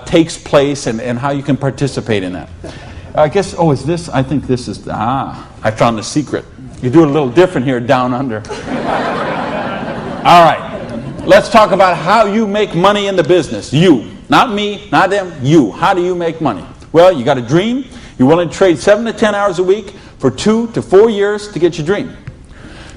takes place and how you can participate in that. I guess, is this? I think this is, I found the secret. You do it a little different here down under. All right, let's talk about how you make money in the business. You, not me, not them, you. How do you make money? Well, you got a dream. You're willing to trade 7 to 10 hours a week for 2 to 4 years to get your dream.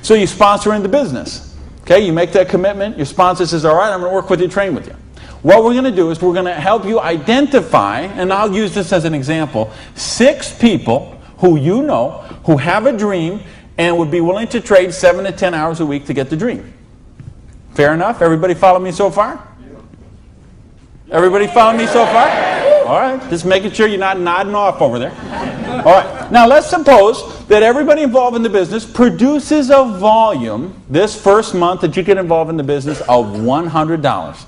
So you sponsor in the business. Okay, you make that commitment. Your sponsor says, all right, I'm going to work with you, train with you. What we're going to do is we're going to help you identify, and I'll use this as an example, 6 people who you know who have a dream and would be willing to trade 7 to 10 hours a week to get the dream. Fair enough? Everybody follow me so far? Everybody follow me so far? All right, just making sure you're not nodding off over there. All right, now let's suppose that everybody involved in the business produces a volume this first month that you get involved in the business of $100.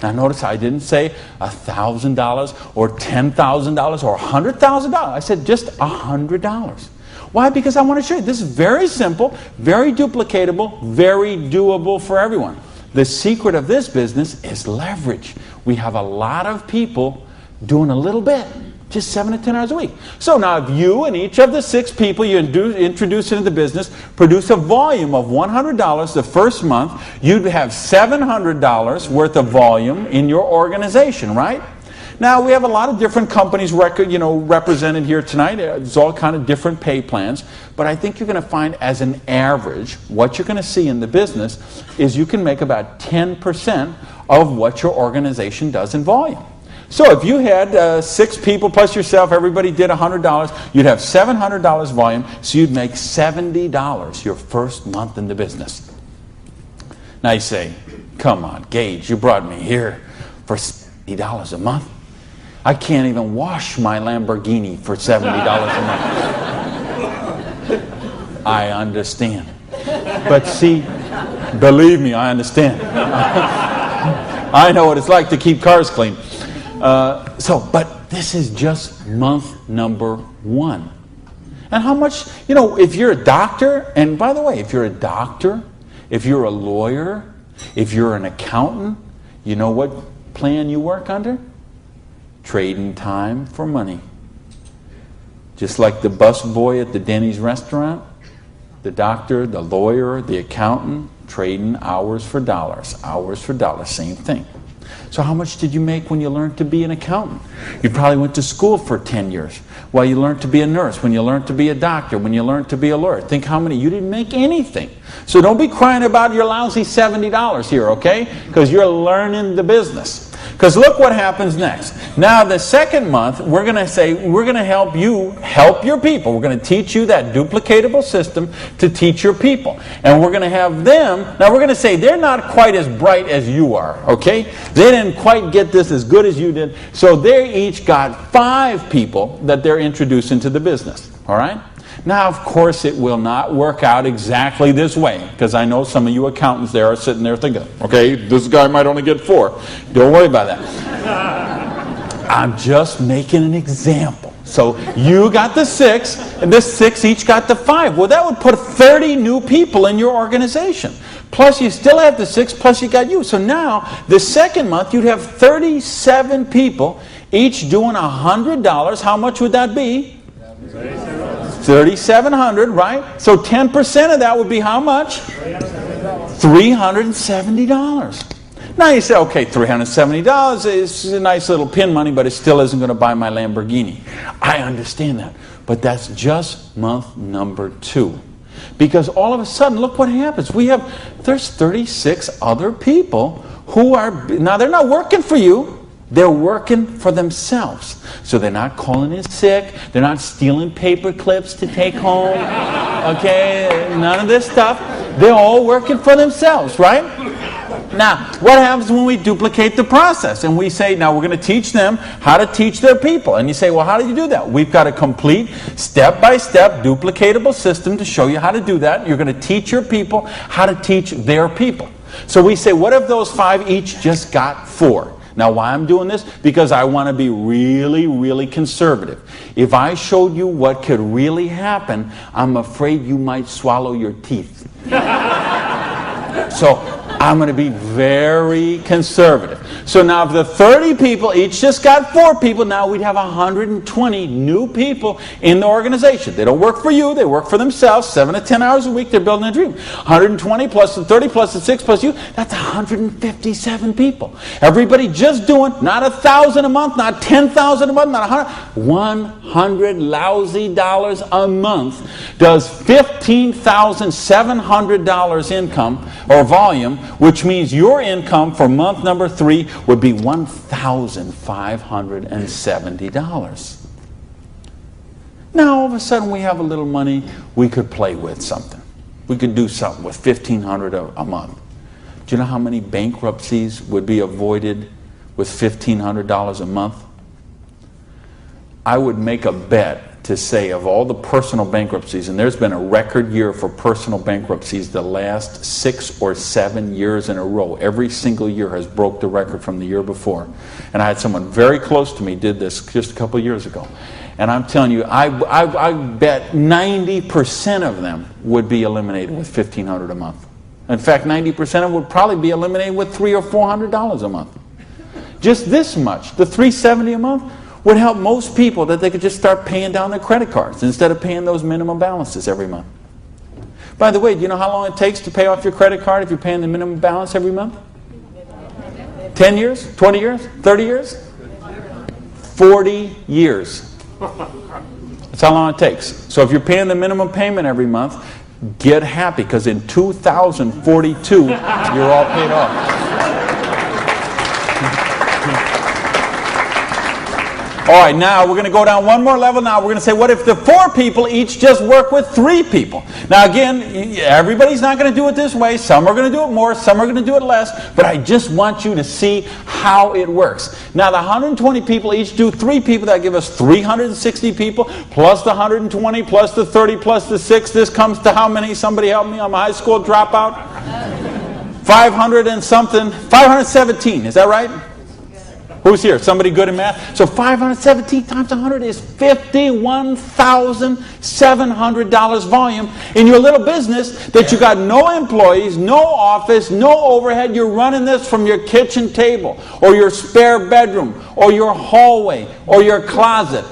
Now notice I didn't say $1,000 or $10,000 or $100,000. I said just $100. Why? Because I want to show you this is very simple, very duplicatable, very doable for everyone. The secret of this business is leverage. We have a lot of people doing a little bit, just 7 to 10 hours a week. So now if you and each of the 6 people you introduce into the business produce a volume of $100 the first month, you'd have $700 worth of volume in your organization, right? Now we have a lot of different companies represented here tonight. There's all kind of different pay plans, but I think you're going to find as an average, what you're going to see in the business is you can make about 10% of what your organization does in volume. So if you had 6 people plus yourself, everybody did $100, you'd have $700 volume, so you'd make $70 your first month in the business. Now you say, come on, Gage, you brought me here for $70 a month. I can't even wash my Lamborghini for $70 a month. I understand. But see, believe me, I understand. I know what it's like to keep cars clean. But this is just month number 1. And how much, if you're a doctor, and by the way, if you're a doctor, if you're a lawyer, if you're an accountant, you know what plan you work under? Trading time for money. Just like the bus boy at the Denny's restaurant, the doctor, the lawyer, the accountant, trading hours for dollars, same thing. So how much did you make when you learned to be an accountant? You probably went to school for 10 years. Well, you learned to be a nurse, when you learned to be a doctor, when you learned to be a lawyer. Think how many, you didn't make anything. So don't be crying about your lousy $70 here, okay? Because you're learning the business. Because look what happens next. Now the second month, we're going to say, we're going to help you help your people. We're going to teach you that duplicatable system to teach your people. And we're going to have them, now we're going to say they're not quite as bright as you are, okay? They didn't quite get this as good as you did. So they each got 5 people that they're introducing to the business, all right? Now, of course, it will not work out exactly this way, because I know some of you accountants there are sitting there thinking, okay, this guy might only get 4. Don't worry about that. I'm just making an example. So you got the 6, and the 6 each got the 5. Well, that would put 30 new people in your organization. Plus, you still have the 6, plus you got you. So now, the second month, you'd have 37 people, each doing $100. How much would that be? $3,700, right? So 10% of that would be how much? $370. Now you say, okay, $370 is a nice little pin money, but it still isn't going to buy my Lamborghini. I understand that. But that's just month number 2. Because all of a sudden, look what happens. There's 36 other people who are, now they're not working for you. They're working for themselves. So they're not calling in sick. They're not stealing paper clips to take home. Okay? None of this stuff. They're all working for themselves, right? Now, what happens when we duplicate the process? And we say, now we're going to teach them how to teach their people. And you say, well, how do you do that? We've got a complete step-by-step duplicatable system to show you how to do that. You're going to teach your people how to teach their people. So we say, what if those 5 each just got 4? Now, why I'm doing this? Because I want to be really, really conservative. If I showed you what could really happen, I'm afraid you might swallow your teeth. So I'm going to be very conservative. So now if the 30 people each just got 4 people, now we'd have 120 new people in the organization. They don't work for you, they work for themselves. 7 to 10 hours a week, they're building a dream. 120 plus the 30 plus the 6 plus you, that's 157 people. Everybody just doing not $1,000 a month, not $10,000 a month, not $100 lousy dollars a month does $15,700 income or volume, which means your income for month number 3 would be $1,570. Now all of a sudden we have a little money, we could play with something. We could do something with $1,500 a month. Do you know how many bankruptcies would be avoided with $1,500 a month? I would make a bet to say of all the personal bankruptcies, and there's been a record year for personal bankruptcies the last 6 or 7 years in a row. Every single year has broke the record from the year before. And I had someone very close to me did this just a couple of years ago. And I'm telling you, I bet 90% of them would be eliminated with $1,500 a month. In fact, 90% of them would probably be eliminated with $300 or $400 a month. Just this much, the $370 a month, would help most people that they could just start paying down their credit cards instead of paying those minimum balances every month. By the way, do you know how long it takes to pay off your credit card if you're paying the minimum balance every month? 10 years? 20 years? 30 years? 40 years. That's how long it takes. So if you're paying the minimum payment every month, get happy, because in 2042, you're all paid off. All right, now we're going to go down one more level. Now we're going to say, what if the 4 people each just work with 3 people? Now again, everybody's not going to do it this way. Some are going to do it more, some are going to do it less. But I just want you to see how it works. Now the 120 people each do 3 people. That give us 360 people, plus the 120, plus the 30, plus the 6. This comes to how many? Somebody help me. I'm a high school dropout. 500 and something. 517, is that right? Who's here? Somebody good in math? So 517 times 100 is $51,700 volume in your little business that you got no employees, no office, no overhead. You're running this from your kitchen table or your spare bedroom or your hallway or your closet.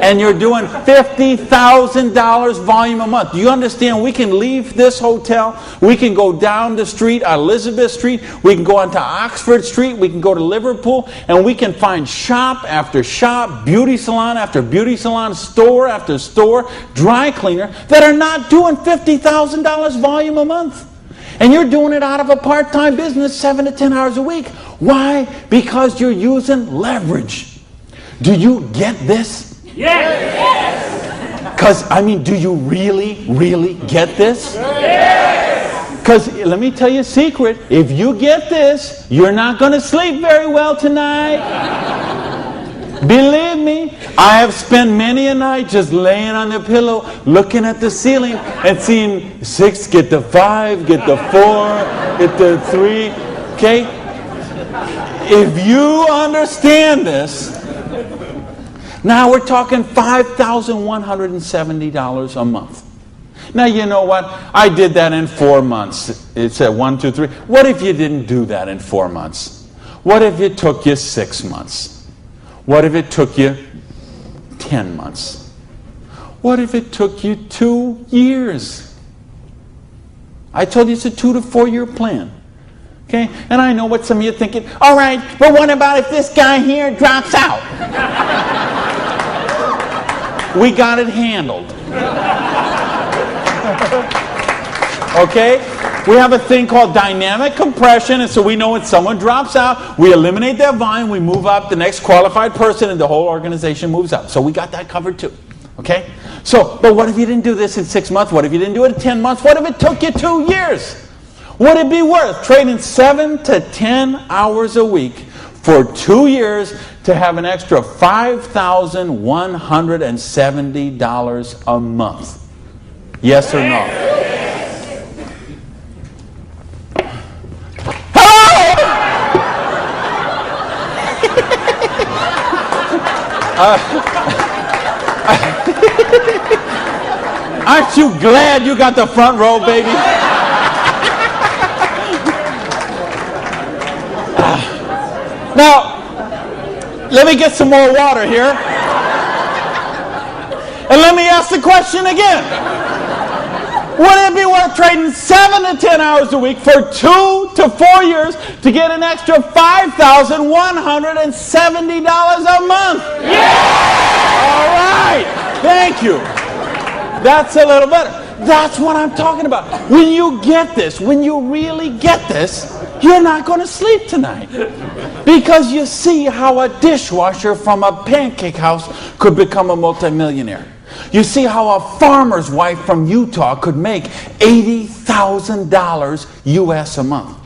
and you're doing $50,000 volume a month. Do you understand? We can leave this hotel. We can go down the street, Elizabeth Street. We can go onto Oxford Street. We can go to Liverpool, and we can find shop after shop, beauty salon after beauty salon, store after store, dry cleaner that are not doing $50,000 volume a month. And you're doing it out of a part-time business 7 to 10 hours a week. Why? Because you're using leverage. Do you get this? Yes! Because, do you really get this? Yes! Because, let me tell you a secret. If you get this, you're not going to sleep very well tonight. Believe me, I have spent many a night just laying on the pillow, looking at the ceiling and seeing 6 get the 5, get the 4, get the 3. Okay? If you understand this, now we're talking $5,170 a month. Now, you know what? I did that in 4 months. It said 1, 2, 3. What if you didn't do that in 4 months? What if it took you 6 months? What if it took you 10 months? What if it took you 2 years? I told you it's a 2 to 4 year plan. Okay? And I know what some of you are thinking. All right, but what about if this guy here drops out? We got it handled. Okay? We have a thing called dynamic compression, and so we know when someone drops out, we eliminate that volume, we move up the next qualified person, and the whole organization moves up. So we got that covered too. Okay? So, but what if you didn't do this in 6 months? What if you didn't do it in 10 months? What if it took you 2 years? Would it be worth trading 7 to 10 hours a week for 2 years to have an extra $5,170 a month? Yes or no? Aren't you glad you got the front row, baby? Now, let me get some more water here. And let me ask the question again. Would it be worth trading 7 to 10 hours a week for 2 to 4 years to get an extra $5,170 a month? Yes! All right. Thank you. That's a little better. That's what I'm talking about. When you get this, when you really get this, you're not going to sleep tonight. Because you see how a dishwasher from a pancake house could become a multimillionaire. You see how a farmer's wife from Utah could make $80,000 US a month.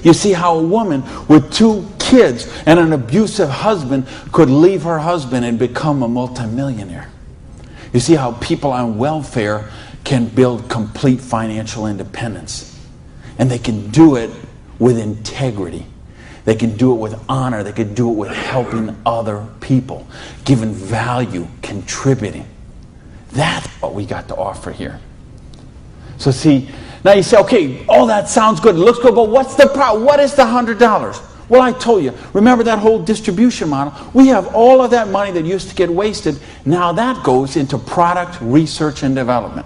You see how a woman with 2 kids and an abusive husband could leave her husband and become a multimillionaire. You see how people on welfare can build complete financial independence. And they can do it with integrity. They can do it with honor. They can do it with helping other people, giving value, contributing. That's what we got to offer here. So see, now you say, okay, all that sounds good. It looks good, but what's the problem? What is the $100? Well, I told you, remember that whole distribution model? We have all of that money that used to get wasted. Now that goes into product research and development.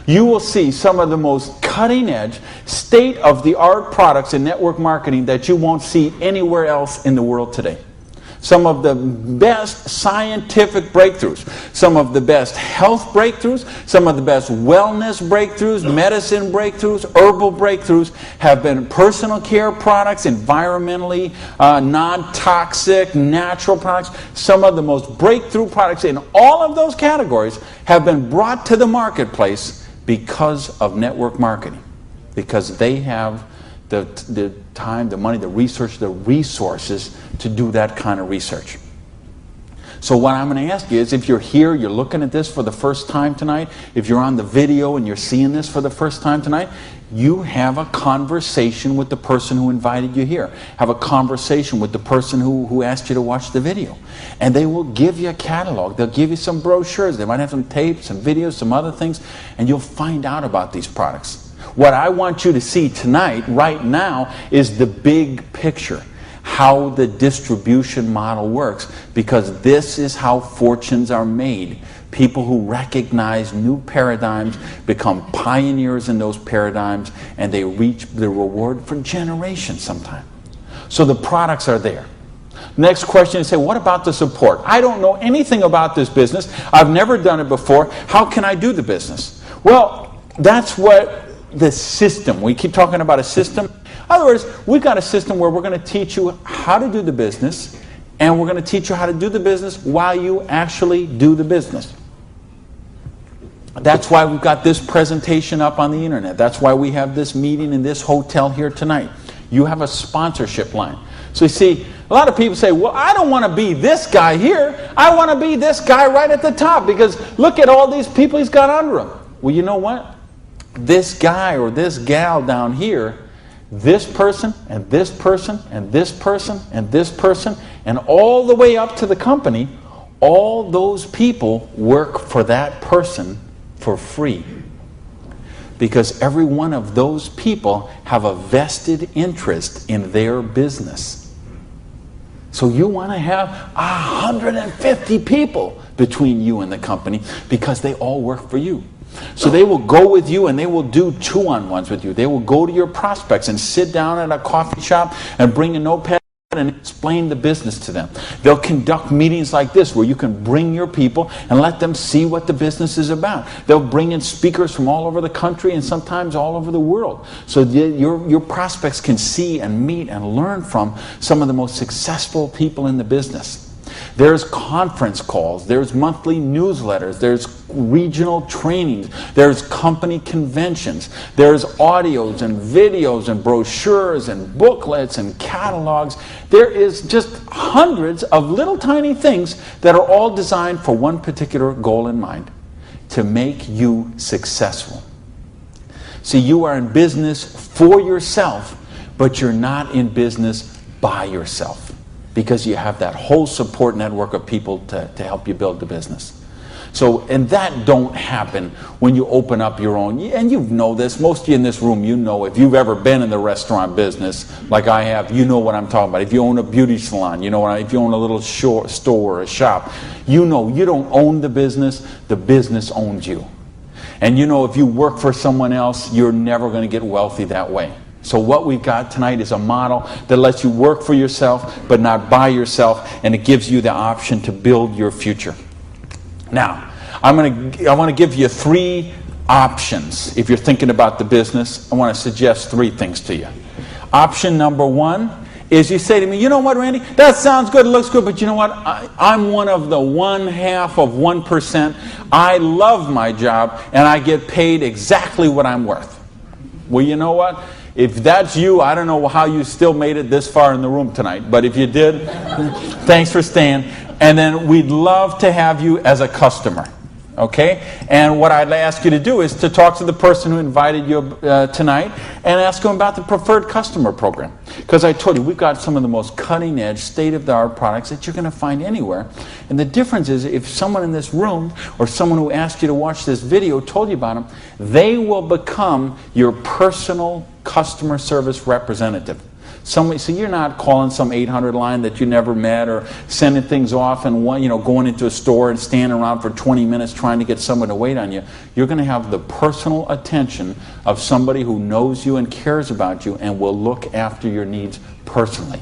You will see some of the most cutting-edge, state-of-the-art products in network marketing that you won't see anywhere else in the world today. Some of the best scientific breakthroughs, some of the best health breakthroughs, some of the best wellness breakthroughs, medicine breakthroughs, herbal breakthroughs have been personal care products, environmentally non-toxic, natural products. Some of the most breakthrough products in all of those categories have been brought to the marketplace because of network marketing, because they have the time, the money, the research, the resources to do that kind of research. So what I'm going to ask you is, if you're here, you're looking at this for the first time tonight, if you're on the video and you're seeing this for the first time tonight, you have a conversation with the person who invited you here. Have a conversation with the person who asked you to watch the video. And they will give you a catalog. They'll give you some brochures. They might have some tapes, some videos, some other things, and you'll find out about these products. What I want you to see tonight, right now, is the big picture. how the distribution model works, because this is how fortunes are made. People who recognize new paradigms become pioneers in those paradigms, and they reach the reward for generations sometimes. So the products are there. Next question is, say, what about the support? I don't know anything about this business. I've never done it before. How can I do the business? Well, that's what the system, we keep talking about a system. In other words, we've got a system where we're going to teach you how to do the business, and we're going to teach you how to do the business while you actually do the business. That's why we've got this presentation up on the internet. That's why we have this meeting in this hotel here tonight. You have a sponsorship line. So you see, a lot of people say, well, I don't want to be this guy here. I want to be this guy right at the top, because look at all these people he's got under him. Well, you know what? This guy or this gal down here, this person and this person and this person and this person, and all the way up to the company, all those people work for that person for free. Because every one of those people have a vested interest in their business. So you want to have 150 people between you and the company, because they all work for you. So they will go with you and they will do 2-on-1s with you. They will go to your prospects and sit down at a coffee shop and bring a notepad and explain the business to them. They'll conduct meetings like this where you can bring your people and let them see what the business is about. They'll bring in speakers from all over the country and sometimes all over the world, so your prospects can see and meet and learn from some of the most successful people in the business. There's conference calls, there's monthly newsletters, there's regional trainings, there's company conventions, there's audios and videos and brochures and booklets and catalogs. There is just hundreds of little tiny things that are all designed for one particular goal in mind: to make you successful. See, you are in business for yourself, but you're not in business by yourself, because you have that whole support network of people to help you build the business. So, and that don't happen when you open up your own, and you know this, most of you in this room, you know, if you've ever been in the restaurant business like I have, you know what I'm talking about. If you own a beauty salon, you know what if you own a little store or a shop, you know you don't own the business owns you. And you know, if you work for someone else, you're never going to get wealthy that way. So what we've got tonight is a model that lets you work for yourself, but not by yourself, and it gives you the option to build your future. Now, I want to give you 3 options. If you're thinking about the business, I want to suggest 3 things to you. Option number 1 is you say to me, you know what, Randy, that sounds good, it looks good, but you know what, I'm one of the 1/1%. I love my job, and I get paid exactly what I'm worth. Well, you know what? If that's you, I don't know how you still made it this far in the room tonight, but if you did, thanks for staying. And then we'd love to have you as a customer, okay? And what I'd ask you to do is to talk to the person who invited you tonight and ask them about the preferred customer program. Because I told you, we've got some of the most cutting-edge, state-of-the-art products that you're going to find anywhere. And the difference is, if someone in this room or someone who asked you to watch this video told you about them, they will become your personal customer service representative. So you're not calling some 800 line that you never met, or sending things off and going into a store and standing around for 20 minutes trying to get someone to wait on you. You're going to have the personal attention of somebody who knows you and cares about you and will look after your needs personally.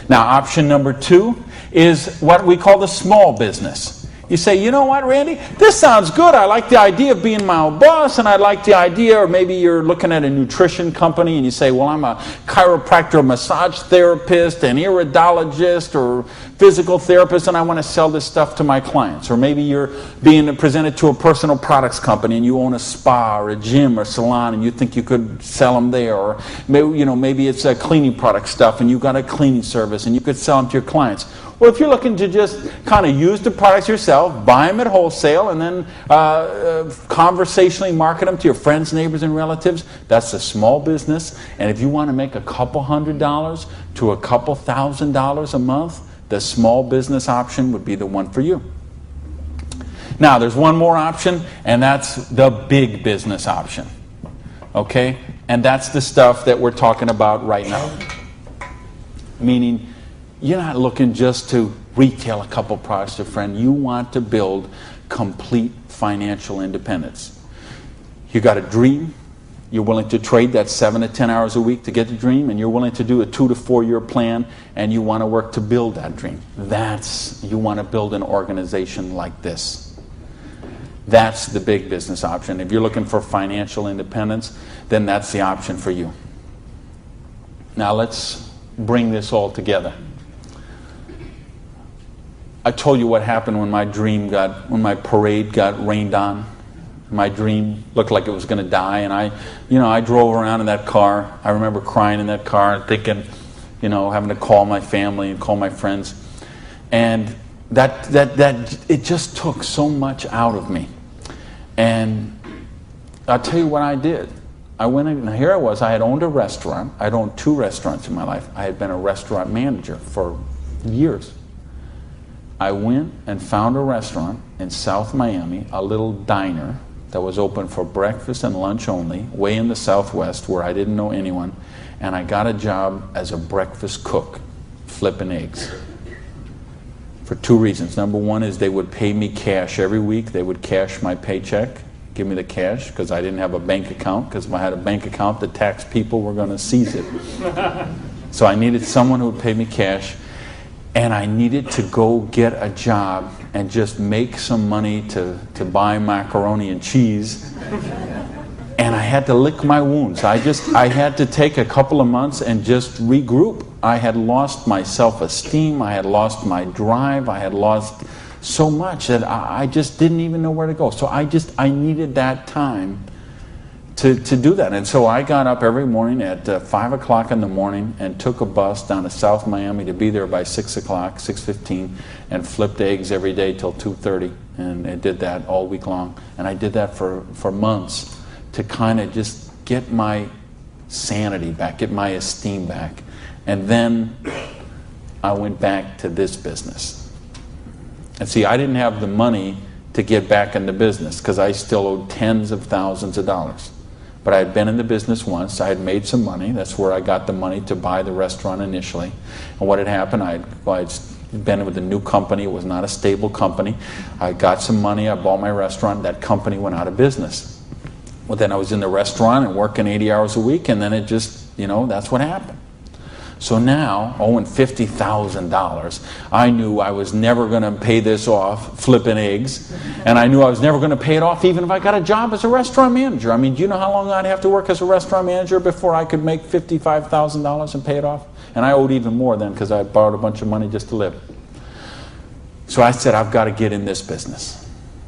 Now, option number 2 is what we call the small business. You say, you know what, Randy, this sounds good. I like the idea of being my own boss, and I like the idea, or maybe you're looking at a nutrition company and you say, well, I'm a chiropractor, massage therapist, an iridologist, or physical therapist, and I want to sell this stuff to my clients. Or maybe you're being presented to a personal products company and you own a spa or a gym or salon and you think you could sell them there. Or maybe it's a cleaning product stuff and you've got a cleaning service and you could sell them to your clients. Well, if you're looking to just kind of use the products yourself, buy them at wholesale, and then conversationally market them to your friends, neighbors, and relatives, that's a small business. And if you want to make a couple $100 to a couple $1,000 a month, the small business option would be the one for you. Now, there's one more option, and that's the big business option. Okay? And that's the stuff that we're talking about right now. Meaning, you're not looking just to retail a couple products to a friend. You want to build complete financial independence. You got a dream. You're willing to trade that 7 to 10 hours a week to get the dream, and you're willing to do a 2 to 4 year plan, and you want to work to build that dream. You want to build an organization like this. That's the big business option. If you're looking for financial independence, then that's the option for you. Now let's bring this all together. I told you what happened when my parade got rained on. My dream looked like it was going to die, and I drove around in that car. I remember crying in that car and thinking, having to call my family and call my friends, and that it just took so much out of me. And I'll tell you what I did. I went in, and here I was. I had owned a restaurant. I'd owned 2 restaurants in my life. I had been a restaurant manager for years. I went and found a restaurant in South Miami, a little diner that was open for breakfast and lunch only, way in the Southwest where I didn't know anyone, and I got a job as a breakfast cook, flipping eggs. For 2 reasons. Number one is they would pay me cash every week. They would cash my paycheck, give me the cash, because I didn't have a bank account, because if I had a bank account, the tax people were going to seize it. So I needed someone who would pay me cash, and I needed to go get a job and just make some money to buy macaroni and cheese. And I had to lick my wounds. I had to take a couple of months and just regroup. I had lost my self-esteem. I had lost my drive. I had lost so much that I just didn't even know where to go. So I needed that time to do that. And so I got up every morning at 5 o'clock in the morning and took a bus down to South Miami to be there by 6 o'clock, 6:15, and flipped eggs every day till 2:30. And I did that all week long. And I did that for months to kind of just get my sanity back, get my esteem back. And then I went back to this business. And see, I didn't have the money to get back in the business because I still owed tens of thousands of dollars. But I had been in the business once. I had made some money. That's where I got the money to buy the restaurant initially. And what had happened, I'd been with a new company. It was not a stable company. I got some money. I bought my restaurant. That company went out of business. Well, then I was in the restaurant and working 80 hours a week, and then it just, that's what happened. So now, owing $50,000, I knew I was never going to pay this off flipping eggs, and I knew I was never going to pay it off even if I got a job as a restaurant manager. I mean, do you know how long I'd have to work as a restaurant manager before I could make $55,000 and pay it off? And I owed even more then because I borrowed a bunch of money just to live. So I said, I've got to get in this business.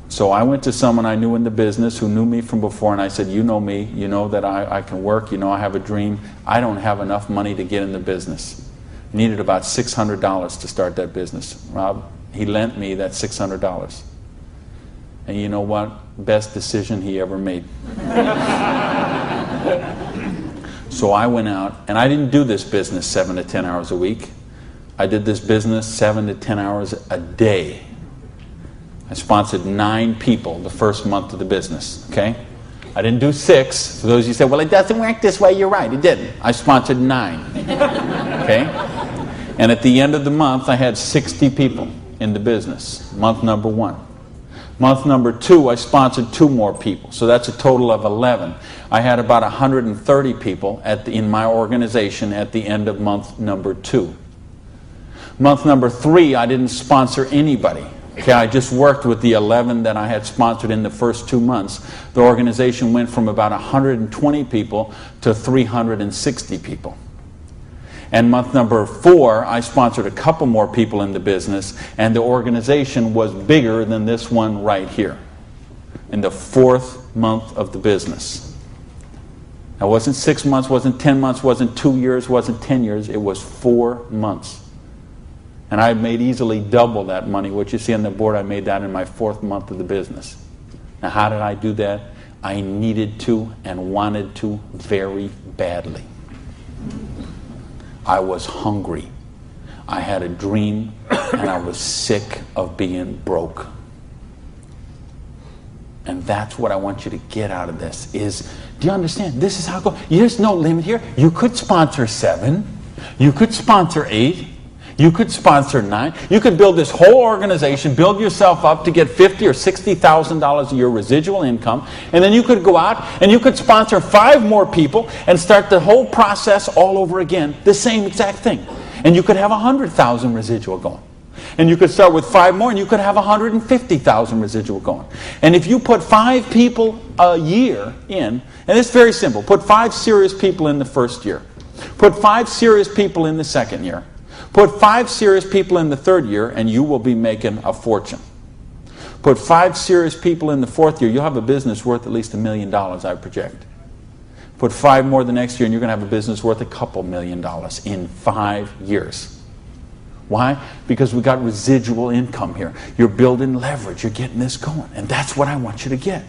So I went to someone I knew in the business who knew me from before, and I said, you know me, you know that I can work, you know I have a dream. I don't have enough money to get in the business. I needed about $600 to start that business. Rob, he lent me that $600. And you know what? Best decision he ever made. So I went out, and I didn't do this business 7 to 10 hours a week. I did this business 7 to 10 hours a day. I sponsored 9 people the first month of the business, okay? I didn't do 6. For those of you who say, well, it doesn't work this way, you're right, it didn't. I sponsored 9, okay? And at the end of the month, I had 60 people in the business, month number 1. Month number 2, I sponsored 2 more people, so that's a total of 11. I had about 130 people in my organization at the end of month number 2. Month number 3, I didn't sponsor anybody. Okay, I just worked with the 11 that I had sponsored in the first 2 months. The organization went from about 120 people to 360 people. And month number 4, I sponsored a couple more people in the business, and the organization was bigger than this one right here in the 4th month of the business. Now, it wasn't 6 months, wasn't 10 months, wasn't 2 years, wasn't 10 years. It was 4 months. And I made easily double that money. What you see on the board, I made that in my 4th month of the business. Now, how did I do that? I needed to and wanted to very badly. I was hungry. I had a dream, and I was sick of being broke. And that's what I want you to get out of this is, do you understand? This is how it goes. There's no limit here. You could sponsor 7. You could sponsor 8. You could sponsor 9. You could build this whole organization, build yourself up to get $50,000 or $60,000 a year residual income, and then you could go out and you could sponsor 5 more people and start the whole process all over again, the same exact thing. And you could have 100,000 residual going. And you could start with 5 more and you could have 150,000 residual going. And if you put 5 people a year in, and it's very simple, put 5 serious people in the first year. Put 5 serious people in the second year. Put 5 serious people in the third year, and you will be making a fortune. Put 5 serious people in the fourth year, you'll have a business worth at least $1 million, I project. Put 5 more the next year, and you're going to have a business worth a couple $1 million in 5 years. Why? Because we got residual income here. You're building leverage. You're getting this going. And that's what I want you to get.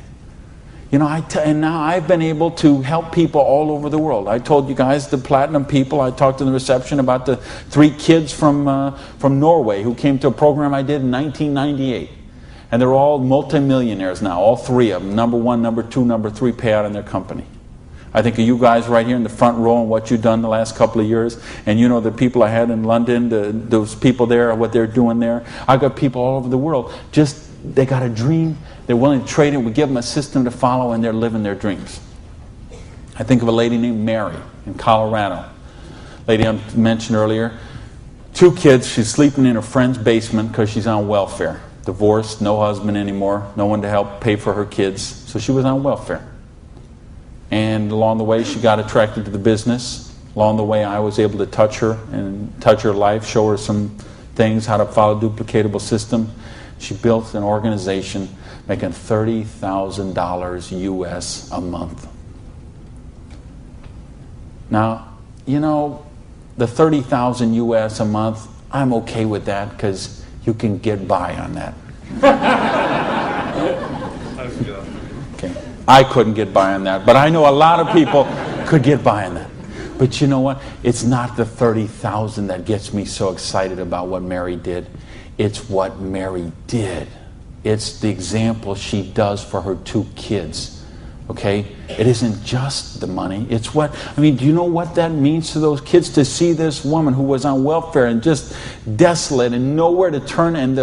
You know, and now I've been able to help people all over the world. I told you guys, the platinum people, I talked in the reception about the 3 kids from Norway who came to a program I did in 1998. And they're all multimillionaires now, all 3 of them. Number 1, number 2, number 3 payout in their company. I think of you guys right here in the front row and what you've done the last couple of years. And you know the people I had in London, those people there, what they're doing there. I've got people all over the world. Just, they got a dream. They're willing to trade it. We give them a system to follow, and they're living their dreams. I think of a lady named Mary in Colorado. Lady I mentioned earlier. 2 kids. She's sleeping in her friend's basement because she's on welfare. Divorced, no husband anymore, no one to help pay for her kids. So she was on welfare. And along the way, she got attracted to the business. Along the way, I was able to touch her and touch her life, show her some things, how to follow a duplicatable system. She built an organization making $30,000 US a month. Now, you know, the $30,000 US a month, I'm okay with that because you can get by on that. Okay. I couldn't get by on that, but I know a lot of people could get by on that. But you know what? It's not the 30,000 that gets me so excited about what Mary did. It's what Mary did. It's the example she does for her 2 kids. Okay? It isn't just the money. It's what, I mean, do you know what that means to those kids to see this woman who was on welfare and just desolate and nowhere to turn, and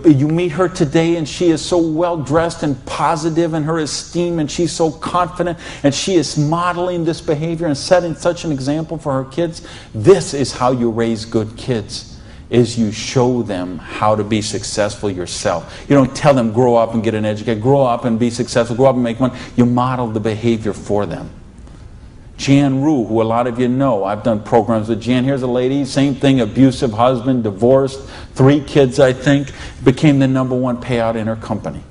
you meet her today and she is so well dressed and positive in her esteem and she's so confident and she is modeling this behavior and setting such an example for her kids. This is how you raise good kids. Is you show them how to be successful yourself. You don't tell them grow up and get an education, grow up and be successful, grow up and make money. You model the behavior for them. Jan Rue, who a lot of you know, I've done programs with Jan. Here's a lady, same thing, abusive husband, divorced, 3 kids I think, became the number 1 payout in her company.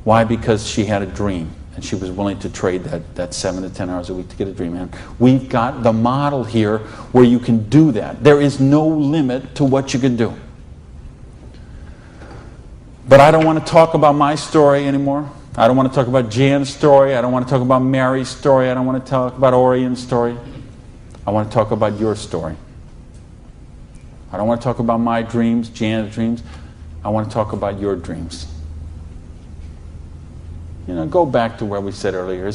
Why? Because she had a dream. And she was willing to trade that 7 to 10 hours a week to get a dream. And we've got the model here where you can do that. There is no limit to what you can do. But I don't want to talk about my story anymore. I don't want to talk about Jan's story. I don't want to talk about Mary's story. I don't want to talk about Orion's story. I want to talk about your story. I don't want to talk about my dreams, Jan's dreams. I want to talk about your dreams. You know, go back to where we said earlier.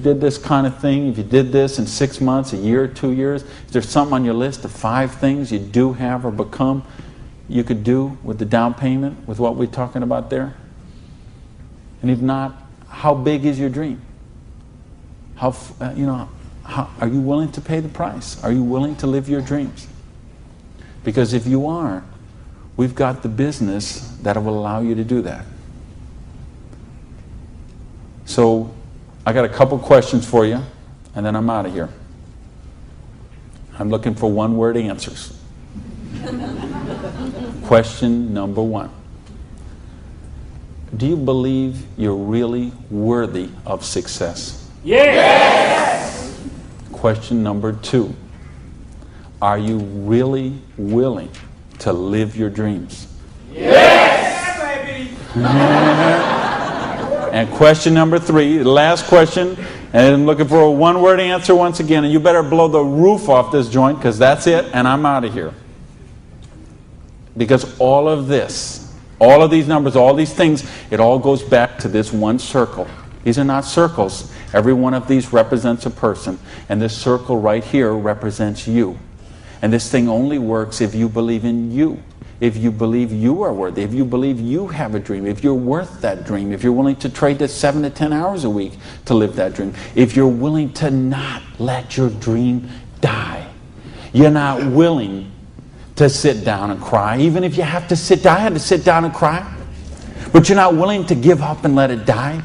Did this kind of thing, if you did this in 6 months, a year, 2 years, is there something on your list of 5 things you do have or become you could do with the down payment, with what we're talking about there? And if not, how big is your dream? Are you willing to pay the price? Are you willing to live your dreams? Because if you are, we've got the business that will allow you to do that. So I got a couple questions for you, and then I'm out of here. I'm looking for 1-word answers. Question number 1. Do you believe you're really worthy of success? Yes! Question number 2. Are you really willing to live your dreams? Yes, baby! And question number 3, the last question, and I'm looking for a 1-word answer once again, and you better blow the roof off this joint, because that's it, and I'm out of here. Because all of this, all of these numbers, all these things, it all goes back to this one circle. These are not circles. Every one of these represents a person, and this circle right here represents you. And this thing only works if you believe in you. If you believe you are worthy, if you believe you have a dream, if you're worth that dream, if you're willing to trade the 7 to 10 hours a week to live that dream, if you're willing to not let your dream die. You're not willing to sit down and cry, even if you have to sit down. I had to sit down and cry. But you're not willing to give up and let it die.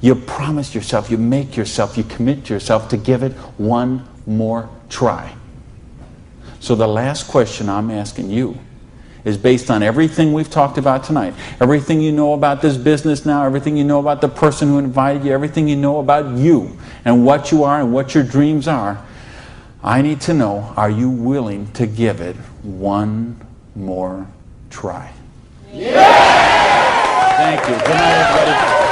You promise yourself, you make yourself, you commit to yourself to give it one more try. So the last question I'm asking you is based on everything we've talked about tonight, everything you know about this business now, everything you know about the person who invited you, everything you know about you and what you are and what your dreams are. I need to know, are you willing to give it one more try? Yeah! Thank you. Good night, everybody.